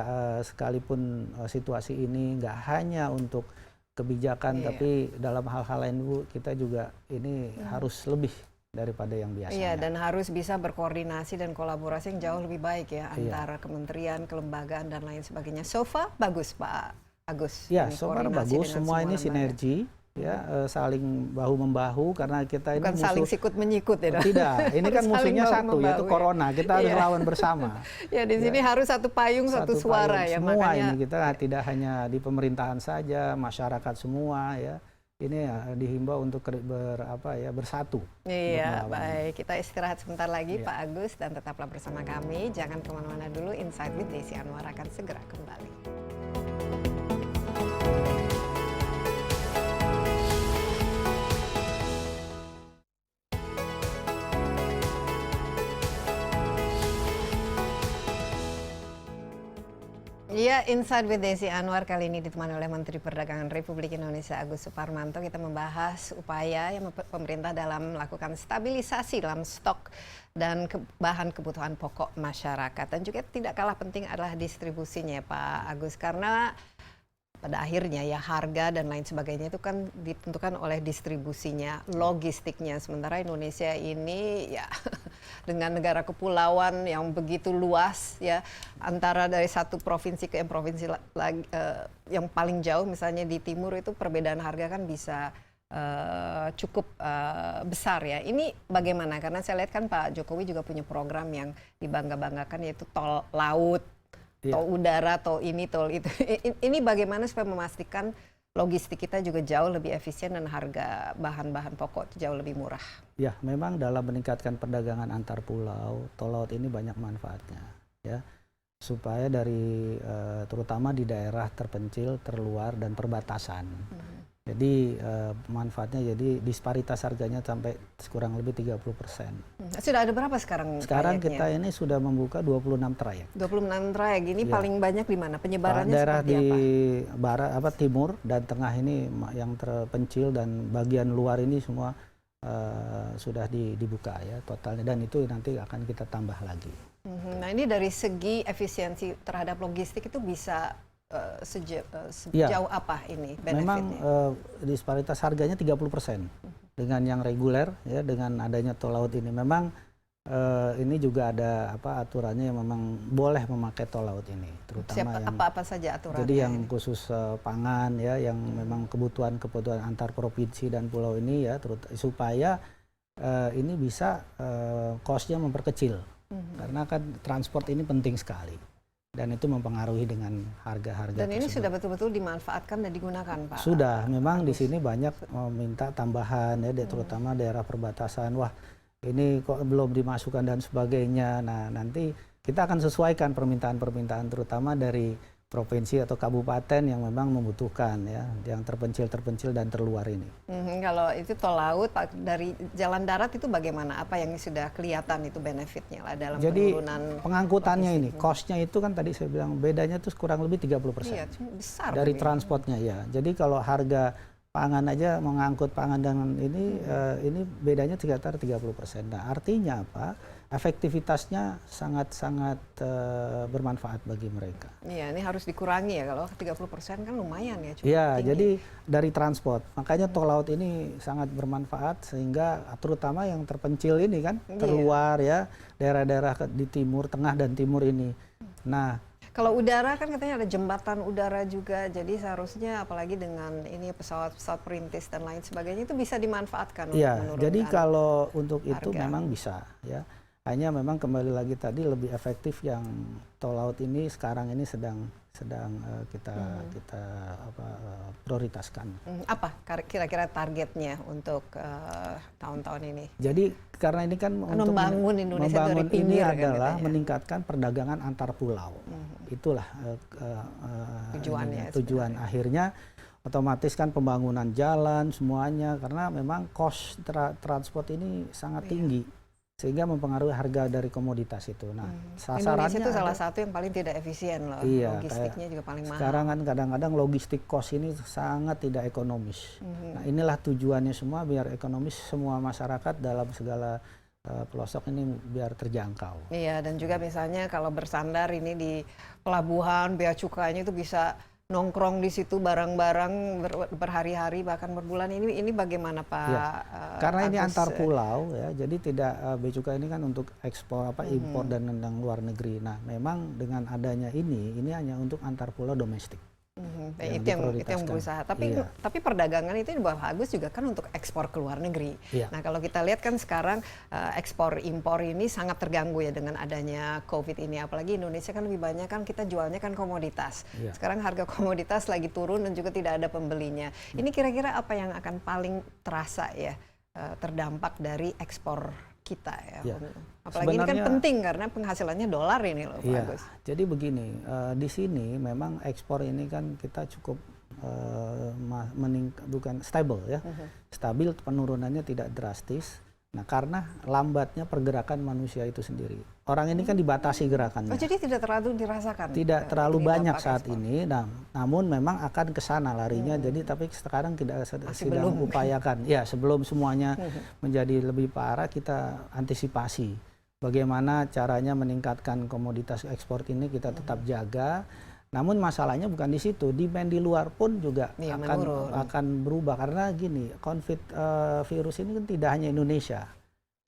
sekalipun situasi ini nggak hanya untuk kebijakan, tapi dalam hal-hal lain Bu, kita juga ini harus lebih daripada yang biasanya. Iya, dan harus bisa berkoordinasi dan kolaborasi yang jauh lebih baik ya antara kementerian, kelembagaan dan lain sebagainya. So far bagus Pak Agus. Ya, so far bagus. Semua ini sinergi ya, saling bahu membahu karena kita bukan ini saling sikut menyikut ya. Tidak, ini kan musuhnya satu yaitu corona. Kita harus lawan bersama. Ya, di sini harus satu payung, satu suara ya. Semua makanya ini kita tidak hanya di pemerintahan saja, masyarakat semua ya. Ini ya dihimbau untuk bersatu. Iya, baik. Kita istirahat sebentar lagi Pak Agus dan tetaplah bersama kami. Jangan kemana-mana dulu. Insight with Desi Anwar akan segera kembali. Iya, Inside with Desi Anwar kali ini ditemani oleh Menteri Perdagangan Republik Indonesia Agus Suparmanto. Kita membahas upaya yang pemerintah dalam melakukan stabilisasi dalam stok dan bahan kebutuhan pokok masyarakat. Dan juga tidak kalah penting adalah distribusinya, Pak Agus. Karena pada akhirnya ya harga dan lain sebagainya itu kan ditentukan oleh distribusinya, logistiknya. Sementara Indonesia ini ya dengan negara kepulauan yang begitu luas ya, antara dari satu provinsi ke provinsi lagi yang paling jauh misalnya di timur itu perbedaan harga kan bisa cukup besar ya. Ini bagaimana? Karena saya lihat kan Pak Jokowi juga punya program yang dibangga-banggakan yaitu tol laut, tol udara, tol ini, tol itu. Ini bagaimana supaya memastikan logistik kita juga jauh lebih efisien dan harga bahan-bahan pokok jauh lebih murah? Ya, memang dalam meningkatkan perdagangan antar pulau, tol laut ini banyak manfaatnya, ya. Supaya dari terutama di daerah terpencil, terluar dan perbatasan. Jadi manfaatnya jadi disparitas harganya sampai kurang lebih 30%. Sudah ada berapa sekarang? Sekarang trayeknya? kita ini sudah membuka 26 trayek. 26 trayek ini paling banyak di mana? Penyebarannya daerah seperti di apa? barat timur dan tengah ini yang terpencil dan bagian luar ini semua sudah dibuka ya totalnya, dan itu nanti akan kita tambah lagi. Nah, ini dari segi efisiensi terhadap logistik itu bisa sejauh apa ini benefitnya? Memang disparitas harganya 30% dengan yang reguler ya, dengan adanya tol laut ini. Memang ini juga ada aturannya yang memang boleh memakai tol laut ini, terutama yang apa saja aturannya? Jadi yang khusus pangan ya, yang memang kebutuhan antar provinsi dan pulau ini ya, supaya ini bisa cost-nya memperkecil. Karena kan transport ini penting sekali. Dan itu mempengaruhi dengan harga-harga. Dan ini tersebut. sudah betul-betul dimanfaatkan dan digunakan, Pak? Sudah, memang di sini banyak meminta tambahan ya, terutama daerah perbatasan. Wah, ini kok belum dimasukkan dan sebagainya. Nah, nanti kita akan sesuaikan permintaan-permintaan terutama dari provinsi atau kabupaten yang memang membutuhkan ya, yang terpencil dan terluar ini. Kalau itu tol laut, Pak, dari jalan darat itu bagaimana? Apa yang sudah kelihatan itu benefitnya lah dalam penurunan? Jadi pengangkutannya ini, cost-nya itu kan tadi saya bilang bedanya itu kurang lebih 30%. Iya, besar dari transportnya ya. Jadi kalau harga pangan aja mengangkut pangan dengan ini bedanya sekitar 30%. Nah, artinya apa? Efektivitasnya sangat-sangat bermanfaat bagi mereka. Iya, ini harus dikurangi ya, kalau 30% kan lumayan ya. Iya, jadi dari transport. Makanya tol laut ini sangat bermanfaat sehingga terutama yang terpencil ini kan, terluar ya, daerah-daerah di timur, tengah dan timur ini. Nah, kalau udara kan katanya ada jembatan udara juga, jadi seharusnya apalagi dengan ini pesawat-pesawat perintis dan lain sebagainya itu bisa dimanfaatkan. Iya, untuk jadi kalau untuk itu harga. memang bisa ya. Hanya memang kembali lagi tadi lebih efektif yang tol laut ini sekarang ini sedang kita prioritaskan. Apa kira-kira targetnya untuk tahun-tahun ini? Jadi karena ini kan untuk membangun Indonesia dari ini pinggir kan adalah katanya. meningkatkan perdagangan antar pulau. Itulah tujuannya. Tujuan akhirnya otomatis kan pembangunan jalan semuanya, karena memang cost transport ini sangat tinggi. Sehingga mempengaruhi harga dari komoditas itu. Nah, sasarannya Indonesia itu salah satu yang paling tidak efisien loh. Iya, logistiknya juga paling mahal. Sekarang kan kadang-kadang logistik cost ini sangat tidak ekonomis. Nah, inilah tujuannya semua biar ekonomis semua masyarakat dalam segala pelosok ini biar terjangkau. Iya, dan juga misalnya kalau bersandar ini di pelabuhan, bea cukainya itu bisa nongkrong di situ barang-barang berhari-hari bahkan berbulan. Ini bagaimana Pak? Ya, karena ini Agus, antar pulau ya, jadi tidak bea cukai ini kan untuk ekspor impor dan luar negeri. Nah, memang dengan adanya ini hanya untuk antar pulau domestik. Itu yang berusaha. Tapi perdagangan itu di bawah Agus juga kan untuk ekspor ke luar negeri. Iya. Nah, kalau kita lihat kan sekarang ekspor impor ini sangat terganggu ya dengan adanya COVID ini. Apalagi Indonesia kan lebih banyak kan kita jualnya kan komoditas. Iya. Sekarang harga komoditas lagi turun dan juga tidak ada pembelinya. Ini kira-kira apa yang akan paling terasa ya terdampak dari ekspor kita ya? Apalagi ini kan penting karena penghasilannya dolar ini loh Pak Agus. Jadi begini, di sini memang ekspor ini kan kita cukup bukan stable ya, stabil, penurunannya tidak drastis. Nah, karena lambatnya pergerakan manusia itu sendiri. Orang ini kan dibatasi gerakannya. Oh, jadi tidak terlalu dirasakan? Tidak terlalu ini banyak dampak saat ekspor. ini, namun memang akan ke sana larinya. Jadi tapi sekarang tidak sedang belum. upayakan. Ya, sebelum semuanya menjadi lebih parah, kita antisipasi. Bagaimana caranya meningkatkan komoditas ekspor ini kita tetap jaga. Namun masalahnya bukan di situ, demand di luar pun juga Iya, akan berubah karena gini, virus ini kan tidak hanya Indonesia.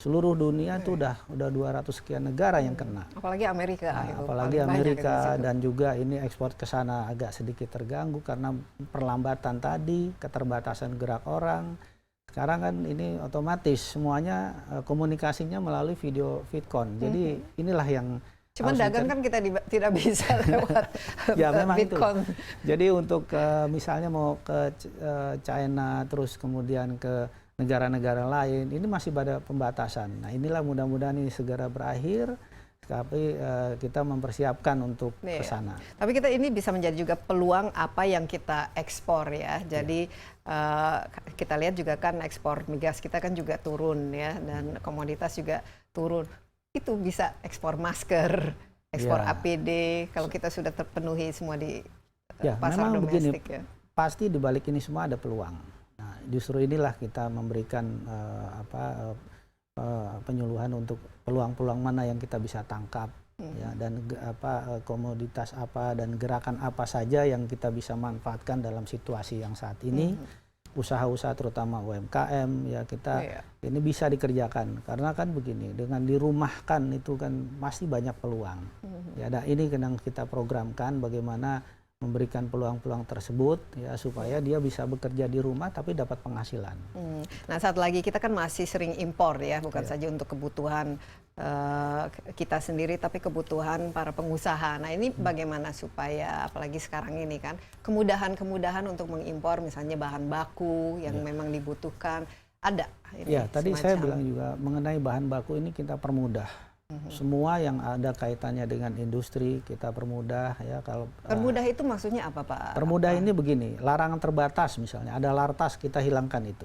Seluruh dunia itu udah 200 sekian negara yang kena. Apalagi Amerika. Nah, itu apalagi paling banyak Amerika di situ. dan juga ini ekspor ke sana agak sedikit terganggu karena perlambatan tadi, keterbatasan gerak orang. Sekarang kan ini otomatis semuanya komunikasinya melalui video vidcon. Jadi inilah yang Cuman harus dagang kan kita tidak bisa lewat ya memang Bitcoin. itu. Jadi untuk misalnya mau ke China terus kemudian ke negara-negara lain ini masih pada pembatasan. Nah, inilah mudah-mudahan ini segera berakhir tapi kita mempersiapkan untuk ke sana. Tapi kita ini bisa menjadi juga peluang apa yang kita ekspor ya. Jadi kita lihat juga kan ekspor migas kita kan juga turun ya dan komoditas juga turun. Itu bisa ekspor masker, ekspor APD kalau kita sudah terpenuhi semua di pasar memang domestik begini, ya. Pasti di balik ini semua ada peluang. Nah, justru inilah kita memberikan penyuluhan untuk peluang-peluang mana yang kita bisa tangkap ya dan komoditas apa dan gerakan apa saja yang kita bisa manfaatkan dalam situasi yang saat ini. Usaha-usaha terutama UMKM ya kita ini bisa dikerjakan karena kan begini dengan dirumahkan itu kan masih banyak peluang ya dan ini kadang kita programkan bagaimana memberikan peluang-peluang tersebut ya supaya dia bisa bekerja di rumah tapi dapat penghasilan. Nah saat lagi kita kan masih sering impor ya bukan saja untuk kebutuhan kita sendiri tapi kebutuhan para pengusaha. Nah ini bagaimana supaya apalagi sekarang ini kan kemudahan-kemudahan untuk mengimpor misalnya bahan baku yang memang dibutuhkan ada. Ya tadi saya bilang juga mengenai bahan baku ini kita permudah. Semua yang ada kaitannya dengan industri kita permudah ya kalau permudah itu maksudnya apa Pak? Permudah ini begini, larangan terbatas misalnya ada lartas kita hilangkan itu.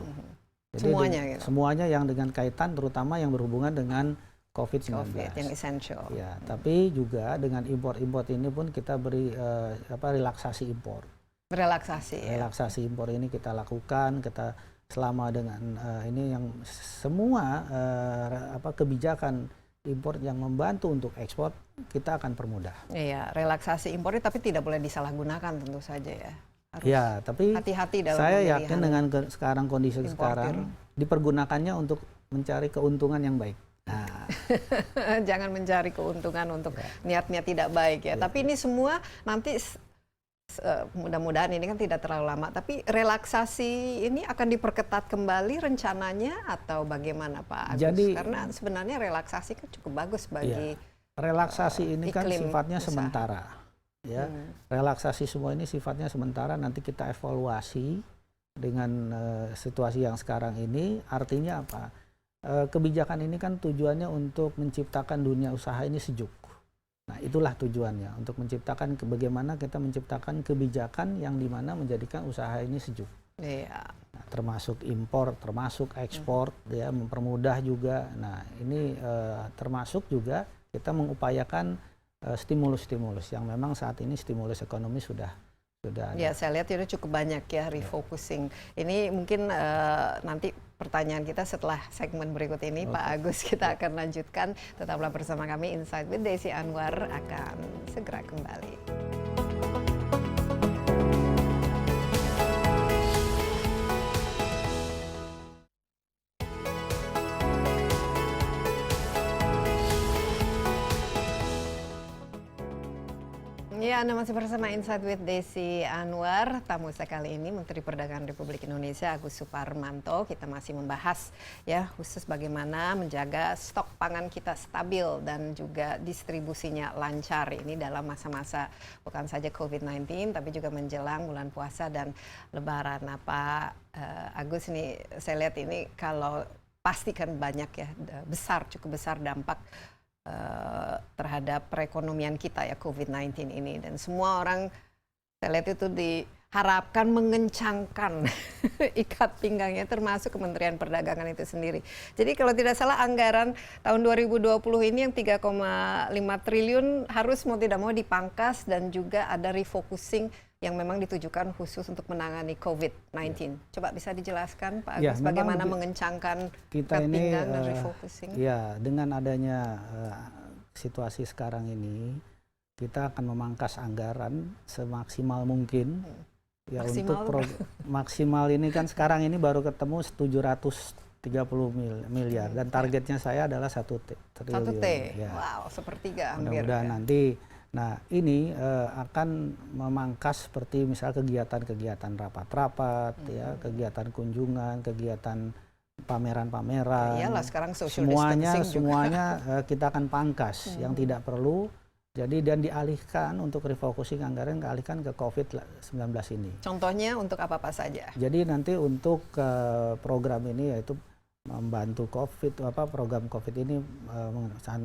Jadi semuanya gitu. Semuanya yang dengan kaitan terutama yang berhubungan dengan COVID-19. Yang essential. Ya, tapi juga dengan import-import ini pun kita beri relaksasi impor. Relaksasi. Relaksasi impor ini kita lakukan, kita selama dengan ini yang semua kebijakan impor yang membantu untuk ekspor kita akan permudah. Iya, relaksasi impornya tapi tidak boleh disalahgunakan tentu saja ya. Harus ya, tapi hati-hati dalam saya yakin dengan sekarang kondisi importir. sekarang dipergunakannya untuk mencari keuntungan yang baik. Nah. Jangan mencari keuntungan untuk niatnya tidak baik ya. Tapi ini semua nanti mudah-mudahan ini kan tidak terlalu lama. Tapi relaksasi ini akan diperketat kembali rencananya atau bagaimana Pak Agus? Jadi, karena sebenarnya relaksasi kan cukup bagus bagi relaksasi ini kan sifatnya usaha. sementara. Ya, relaksasi semua ini sifatnya sementara. Nanti kita evaluasi dengan situasi yang sekarang ini. Artinya apa? Kebijakan ini kan tujuannya untuk menciptakan dunia usaha ini sejuk. Nah, itulah tujuannya untuk menciptakan bagaimana kita menciptakan kebijakan yang dimana menjadikan usaha ini sejuk. Iya. Nah, termasuk impor, termasuk ekspor, ya mempermudah juga. Nah, ini termasuk juga kita mengupayakan stimulus-stimulus yang memang saat ini stimulus ekonomi sudah ada. Ya, saya lihat itu cukup banyak ya refocusing. Ini mungkin nanti pertanyaan kita setelah segmen berikut ini Pak Agus kita akan lanjutkan. Tetaplah bersama kami Insight with Desi Anwar akan segera kembali. Ya, Anda masih bersama Insight with Desi Anwar. Tamu saya kali ini Menteri Perdagangan Republik Indonesia Agus Suparmanto. Kita masih membahas ya khusus bagaimana menjaga stok pangan kita stabil dan juga distribusinya lancar ini dalam masa-masa bukan saja COVID-19 tapi juga menjelang bulan puasa dan Lebaran. Nah, Pak Agus ini saya lihat ini kalau pasti kan banyak ya cukup besar dampak terhadap perekonomian kita ya COVID-19 ini dan semua orang saya lihat itu harapkan mengencangkan ikat pinggangnya, termasuk Kementerian Perdagangan itu sendiri. Jadi kalau tidak salah anggaran tahun 2020 ini yang 3,5 triliun harus mau tidak mau dipangkas, dan juga ada refocusing yang memang ditujukan khusus untuk menangani COVID-19. Coba bisa dijelaskan Pak Agus, bagaimana mengencangkan ikat pinggang dan refocusing? Ya, dengan adanya situasi sekarang ini, kita akan memangkas anggaran semaksimal mungkin. Ya, maksimal untuk maksimal ini kan sekarang ini baru ketemu 730 miliar dan targetnya saya adalah 1 triliun. 1T, ya. wow, sepertiga hampir. Mudah-mudahan nanti, nah ini akan memangkas seperti misal kegiatan-kegiatan rapat-rapat, ya, kegiatan kunjungan, kegiatan pameran-pameran. Iyalah, sekarang social distancing semuanya kita akan pangkas yang tidak perlu. Jadi dan dialihkan untuk refocusing anggaran, dialihkan ke COVID-19 ini. Contohnya untuk apa saja? Jadi nanti untuk program ini yaitu membantu program COVID ini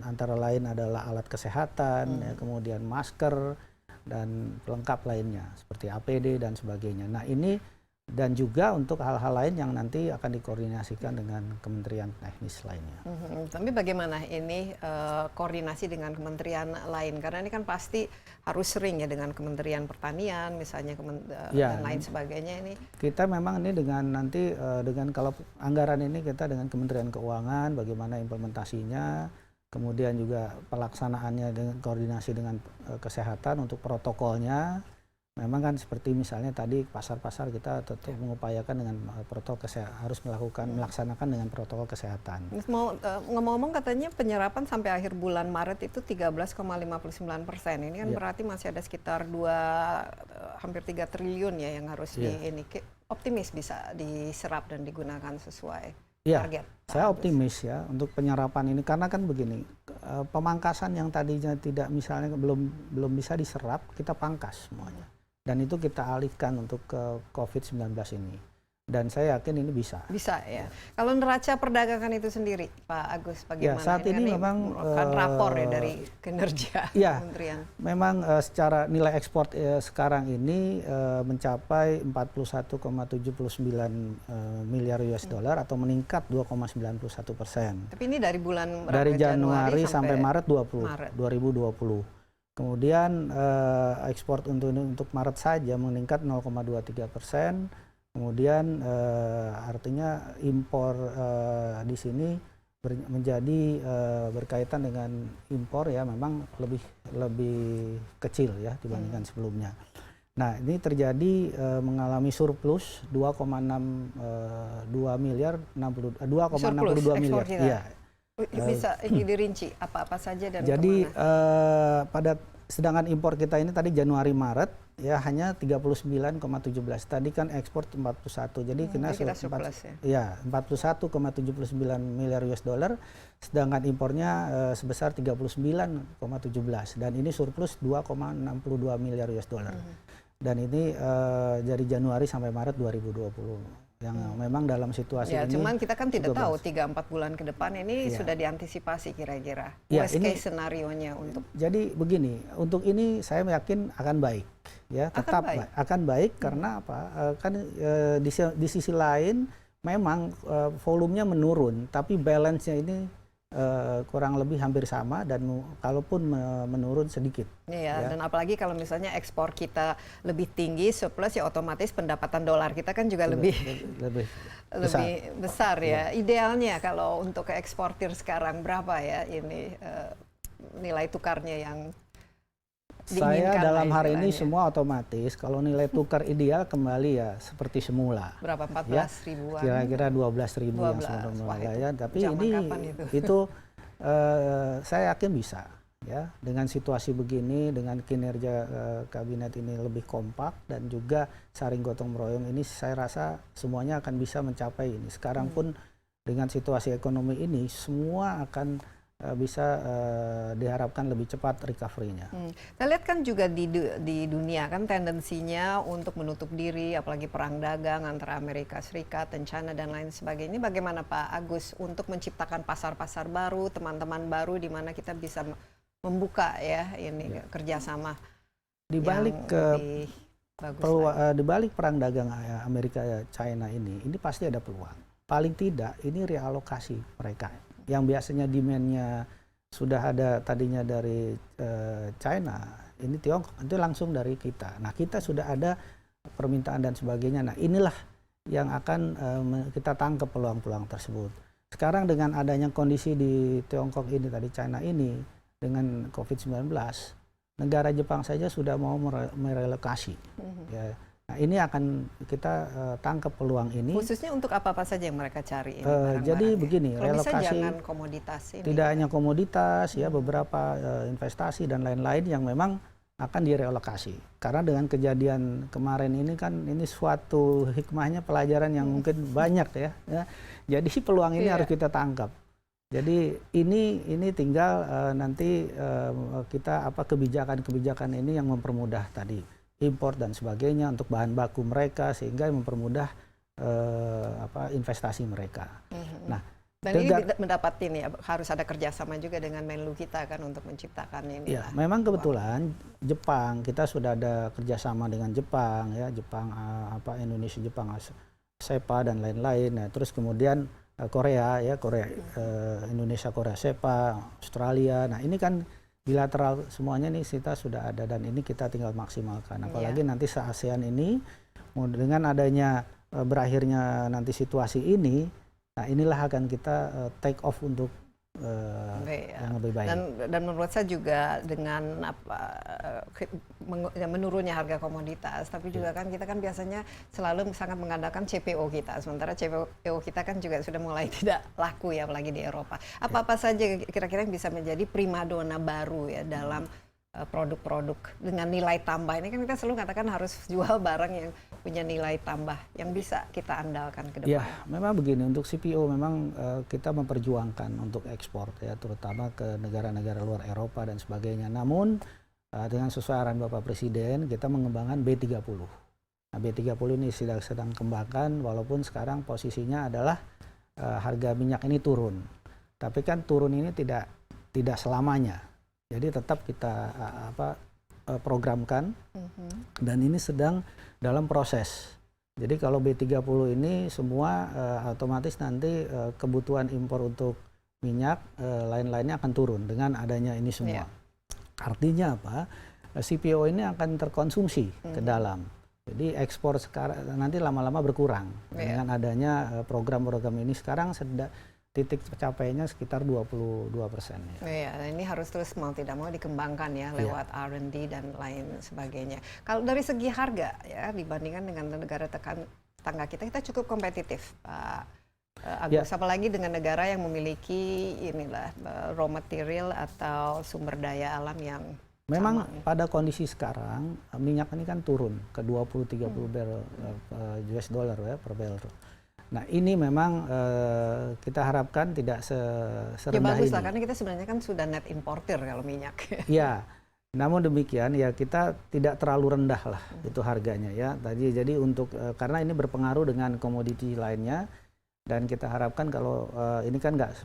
antara lain adalah alat kesehatan, ya, kemudian masker dan pelengkap lainnya seperti APD dan sebagainya. Nah ini dan juga untuk hal-hal lain yang nanti akan dikoordinasikan dengan kementerian teknis lainnya. Tapi bagaimana ini koordinasi dengan kementerian lain? Karena ini kan pasti harus sering ya dengan Kementerian Pertanian misalnya dan lain sebagainya ini. Kita memang ini dengan nanti dengan kalau anggaran ini kita dengan Kementerian Keuangan bagaimana implementasinya, kemudian juga pelaksanaannya dengan koordinasi dengan kesehatan untuk protokolnya. Memang kan seperti misalnya tadi pasar-pasar kita tetap mengupayakan dengan protokol kesehatan, harus melaksanakan dengan protokol kesehatan. Ngomong-ngomong katanya penyerapan sampai akhir bulan Maret itu 13,59%. Ini kan berarti masih ada sekitar hampir 3 triliun ya yang harus optimis bisa diserap dan digunakan sesuai target. Saya optimis ya untuk penyerapan ini karena kan begini, pemangkasan yang tadinya tidak misalnya belum bisa diserap kita pangkas semuanya. Dan itu kita alihkan untuk ke COVID-19 ini. Dan saya yakin ini bisa. Bisa ya. Kalau neraca perdagangan itu sendiri, Pak Agus, bagaimana? Ya, saat ini memang rapor ya dari kinerja kementerian. Memang secara nilai ekspor sekarang ini mencapai 41,79 miliar US dollar atau meningkat 2,91%. Tapi ini dari bulan dari Januari sampai Maret 2020. Kemudian ekspor untuk Maret saja meningkat 0,23%. Kemudian artinya impor di sini menjadi berkaitan dengan impor ya memang lebih kecil ya dibandingkan sebelumnya. Nah ini terjadi mengalami surplus 2,62 miliar. Ya. Bisa ini dirinci apa-apa saja dan jadi pada sedangkan impor kita ini tadi Januari Maret ya hanya 39,17. Tadi kan ekspor 41. Jadi kita surplus ya 41,79 miliar US dollar, sedangkan impornya sebesar 39,17 dan ini surplus 2,62 miliar US dollar. Dan ini dari Januari sampai Maret 2020. Yang memang dalam situasi ini. Cuman kita kan tidak tahu 3-4 bulan ke depan ini sudah diantisipasi kira-kira. Worst case scenario-nya untuk. Jadi begini, untuk ini saya yakin akan baik, ya tetap akan baik karena apa? Kan di sisi lain memang volumenya menurun, tapi balance-nya ini kurang lebih hampir sama dan kalaupun menurun sedikit. Iya, ya. Dan apalagi kalau misalnya ekspor kita lebih tinggi, surplus ya otomatis pendapatan dolar kita kan juga lebih besar ya. Idealnya kalau untuk eksportir sekarang berapa ya ini nilai tukarnya yang saya dalam hari ini semua otomatis kalau nilai tukar ideal kembali ya seperti semula. Berapa 14 ribuan? Kira-kira 12 ribu yang semula ya. Tapi ini itu saya yakin bisa ya dengan situasi begini, dengan kinerja kabinet ini lebih kompak dan juga saring gotong royong ini saya rasa semuanya akan bisa mencapai ini. Sekarang pun dengan situasi ekonomi ini semua akan bisa diharapkan lebih cepat recovery-nya. Kita lihat kan juga di dunia kan tendensinya untuk menutup diri, apalagi perang dagang antara Amerika Serikat dan China dan lain sebagainya. Bagaimana Pak Agus untuk menciptakan pasar-pasar baru, teman-teman baru di mana kita bisa membuka ya ini kerjasama. Di balik bagus lagi. di balik perang dagang Amerika China ini pasti ada peluang. Paling tidak ini realokasi mereka yang biasanya demand-nya sudah ada tadinya dari China, ini Tiongkok, itu langsung dari kita. Nah, kita sudah ada permintaan dan sebagainya. Nah, inilah yang akan kita tangkap peluang-peluang tersebut. Sekarang dengan adanya kondisi di Tiongkok ini tadi, China ini, dengan COVID-19, negara Jepang saja sudah mau merelokasi. Ya. Nah, ini akan kita tangkap peluang ini. Khususnya untuk apa-apa saja yang mereka cari ini jadi barang-barangnya? begini, Kalau bisa relokasi jangan komoditas ini. tidak hanya komoditas, ya beberapa investasi dan lain-lain yang memang akan direlokasi. Karena dengan kejadian kemarin ini kan ini suatu hikmahnya, pelajaran yang mungkin banyak ya. Jadi peluang ini harus kita tangkap. Jadi ini tinggal nanti kita kebijakan-kebijakan ini yang mempermudah tadi impor dan sebagainya untuk bahan baku mereka sehingga mempermudah investasi mereka. Nah, dan ini mendapat ini ya, harus ada kerjasama juga dengan Menlu kita kan untuk menciptakan ini. Ya, memang kebetulan Jepang kita sudah ada kerjasama dengan Jepang ya, Indonesia Jepang SEPA dan lain-lain. Nah, terus kemudian Korea Indonesia Korea SEPA, Australia. Nah, ini kan bilateral semuanya nih kita sudah ada dan ini kita tinggal maksimalkan. Apalagi nanti se-ASEAN ini dengan adanya berakhirnya nanti situasi ini, nah inilah akan kita take off untuk yang lebih baik. Dan menurut saya juga dengan menurunnya harga komoditas, tapi juga kan kita kan biasanya selalu sangat mengandalkan CPO kita, sementara CPO kita kan juga sudah mulai tidak laku ya, apalagi di Eropa. Apa-apa saja kira-kira yang bisa menjadi primadona baru ya dalam produk-produk dengan nilai tambah ini? Kan kita selalu katakan harus jual barang yang punya nilai tambah yang bisa kita andalkan ke depan. Ya, memang begini, untuk CPO memang kita memperjuangkan untuk ekspor ya, terutama ke negara-negara luar Eropa dan sebagainya. Namun dengan sesuai arahan Bapak Presiden, kita mengembangkan B30. Nah, B30 ini sedang kembangkan, walaupun sekarang posisinya adalah harga minyak ini turun. Tapi kan turun ini tidak selamanya. Jadi tetap kita programkan dan ini sedang dalam proses. Jadi kalau B30 ini semua otomatis nanti kebutuhan impor untuk minyak lain-lainnya akan turun dengan adanya ini semua. Artinya apa? CPO ini akan terkonsumsi ke dalam. Jadi ekspor sekarang nanti lama-lama berkurang dengan adanya program-program ini. Sekarang titik capainya sekitar 22%. Iya, ini harus terus mau tidak mau dikembangkan ya lewat R&D dan lain sebagainya. Kalau dari segi harga ya dibandingkan dengan negara tetangga kita cukup kompetitif, Pak Agus. Apalagi dengan negara yang memiliki raw material atau sumber daya alam yang memang sama. Pada kondisi sekarang minyak ini kan turun ke 20-30 barrel US dollar ya per barrel. Nah, ini memang kita harapkan tidak serendah bagus ini. Lah, karena kita sebenarnya kan sudah net importer kalau minyak. Ya, namun demikian ya kita tidak terlalu rendah lah itu harganya ya. Jadi untuk karena ini berpengaruh dengan komoditi lainnya dan kita harapkan kalau ini kan nggak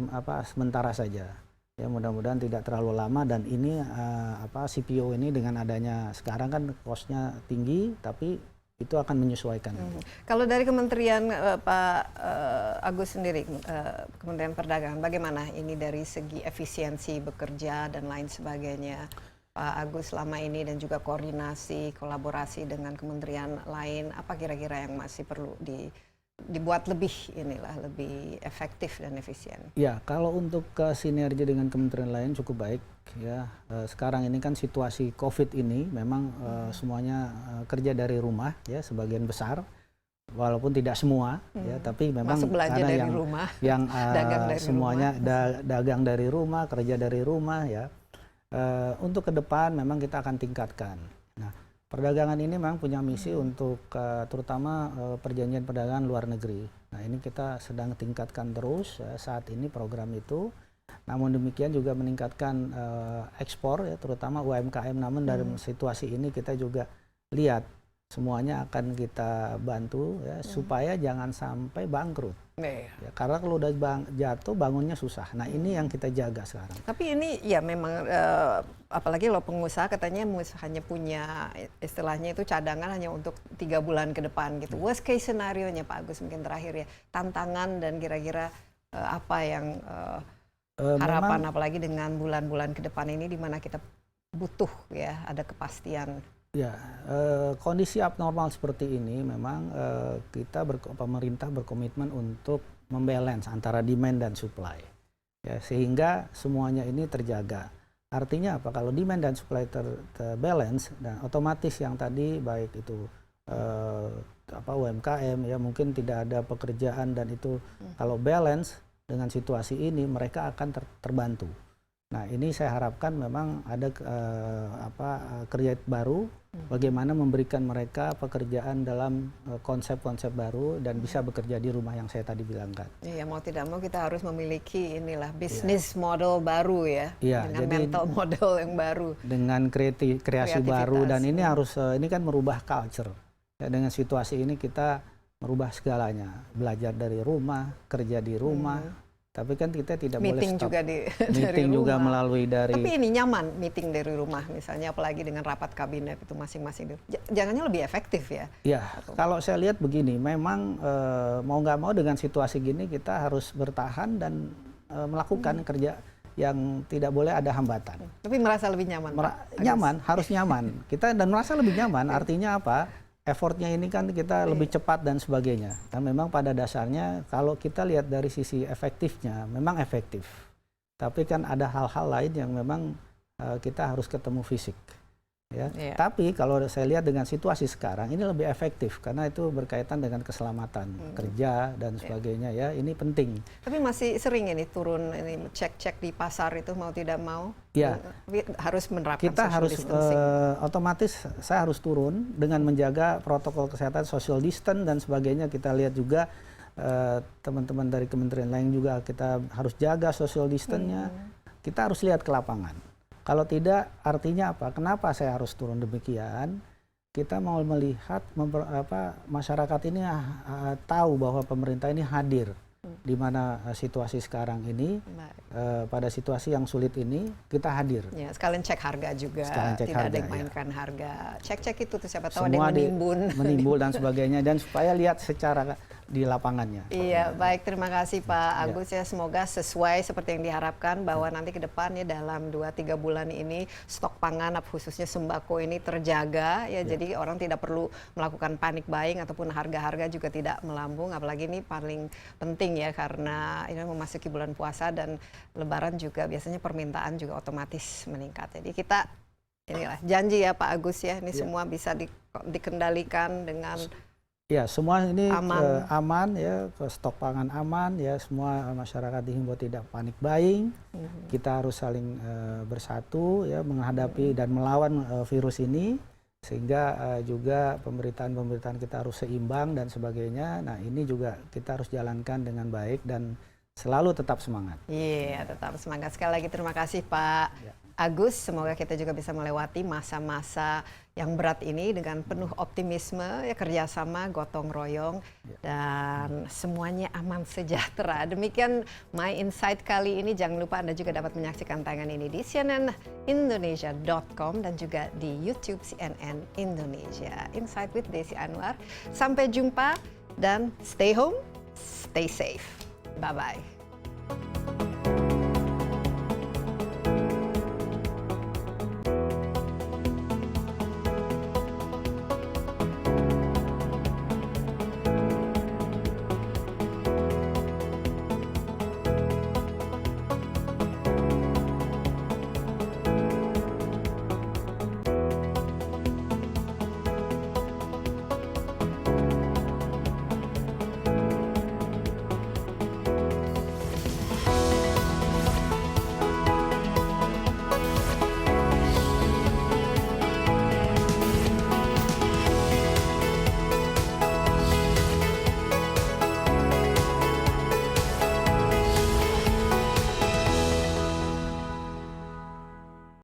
sementara saja. Ya mudah-mudahan tidak terlalu lama dan ini CPO ini dengan adanya sekarang kan cost-nya tinggi tapi itu akan menyesuaikan. Kalau dari Kementerian Pak Agus sendiri, Kementerian Perdagangan, bagaimana ini dari segi efisiensi bekerja dan lain sebagainya, Pak Agus selama ini dan juga koordinasi, kolaborasi dengan kementerian lain, apa kira-kira yang masih perlu dibuat lebih lebih efektif dan efisien? Ya, kalau untuk sinergi dengan kementerian lain cukup baik ya. Sekarang ini kan situasi COVID ini memang semuanya kerja dari rumah ya sebagian besar, walaupun tidak semua ya, tapi memang karena dari yang rumah, dagang dari semuanya dagang dari rumah, kerja dari rumah ya. Untuk ke depan memang kita akan tingkatkan. Nah, perdagangan ini memang punya misi untuk terutama perjanjian perdagangan luar negeri. Nah, ini kita sedang tingkatkan terus saat ini program itu. Namun demikian juga meningkatkan ekspor ya terutama UMKM. Namun dalam situasi ini kita juga lihat semuanya akan kita bantu ya, supaya jangan sampai bangkrut. Iya. Ya, karena kalau udah jatuh bangunnya susah. Nah ini yang kita jaga sekarang. Tapi ini ya memang apalagi lo pengusaha katanya hanya punya istilahnya itu cadangan hanya untuk 3 bulan ke depan gitu. Worst case scenario-nya Pak Agus mungkin terakhir ya, tantangan dan kira-kira apa yang harapan apalagi dengan bulan-bulan ke depan ini di mana kita butuh ya ada kepastian. Ya, kondisi abnormal seperti ini memang pemerintah berkomitmen untuk membalance antara demand dan supply. Ya, sehingga semuanya ini terjaga. Artinya apa? Kalau demand dan supply terbalance, dan otomatis yang tadi baik itu UMKM ya mungkin tidak ada pekerjaan, dan itu kalau balance dengan situasi ini mereka akan terbantu. Nah ini saya harapkan memang ada kerja baru, bagaimana memberikan mereka pekerjaan dalam konsep-konsep baru dan bisa bekerja di rumah yang saya tadi bilangkan. Iya, mau tidak mau kita harus memiliki inilah bisnis model baru ya, dengan jadi, mental model yang baru, dengan kreasi baru, dan ini harus ini kan merubah culture. Ya, dengan situasi ini kita merubah segalanya, belajar dari rumah, kerja di rumah. Tapi kan kita tidak meeting boleh stop. Meeting juga rumah. Melalui dari. Tapi ini nyaman meeting dari rumah, misalnya apalagi dengan rapat kabinet itu masing-masing. Jangannya lebih efektif ya? Ya, kalau saya lihat begini, memang mau nggak mau dengan situasi gini kita harus bertahan dan melakukan kerja yang tidak boleh ada hambatan. Tapi merasa lebih nyaman? Nyaman, harus nyaman. Kita dan merasa lebih nyaman. Artinya apa? Effortnya ini kan kita lebih cepat dan sebagainya. Dan memang pada dasarnya kalau kita lihat dari sisi efektifnya, memang efektif. Tapi kan ada hal-hal lain yang memang kita harus ketemu fisik. Ya. Tapi kalau saya lihat dengan situasi sekarang ini lebih efektif karena itu berkaitan dengan keselamatan kerja dan sebagainya ya, ini penting. Tapi masih sering ini turun ini cek-cek di pasar itu mau tidak mau ya harus menerapkan kita social harus distancing. Otomatis saya harus turun dengan menjaga protokol kesehatan, social distance dan sebagainya. Kita lihat juga teman-teman dari kementerian lain juga kita harus jaga social distance-nya. Kita harus lihat ke lapangan. Kalau tidak, artinya apa? Kenapa saya harus turun demikian? Kita mau melihat masyarakat ini tahu bahwa pemerintah ini hadir di mana situasi sekarang ini, pada situasi yang sulit ini kita hadir. Ya, sekalian cek harga juga, tidak ada yang mainkan harga. Cek-cek itu tuh siapa tahu semua ada yang menimbun dan sebagainya, dan supaya lihat secara di lapangannya. Iya, baik, terima kasih Pak Agus ya. Semoga sesuai seperti yang diharapkan bahwa nanti ke depannya dalam 2-3 bulan ini stok pangan khususnya sembako ini terjaga ya. Jadi orang tidak perlu melakukan panic buying ataupun harga-harga juga tidak melambung. Apalagi ini paling penting ya karena ini memasuki bulan puasa dan Lebaran juga biasanya permintaan juga otomatis meningkat. Jadi kita inilah janji ya Pak Agus ya, ini semua bisa dikendalikan dengan ya, semua ini aman ya, stok pangan aman ya, semua masyarakat dihimbau tidak panik buying. Kita harus saling bersatu ya menghadapi dan melawan virus ini, sehingga juga pemberitaan kita harus seimbang dan sebagainya. Nah, ini juga kita harus jalankan dengan baik dan selalu tetap semangat. Iya, tetap semangat. Sekali lagi terima kasih Pak Agus, semoga kita juga bisa melewati masa-masa yang berat ini dengan penuh optimisme, ya kerjasama, gotong royong, dan semuanya aman sejahtera. Demikian My Insight kali ini. Jangan lupa Anda juga dapat menyaksikan tayangan ini di cnnindonesia.com dan juga di YouTube CNN Indonesia. Insight with Desi Anwar. Sampai jumpa dan stay home, stay safe. Bye-bye.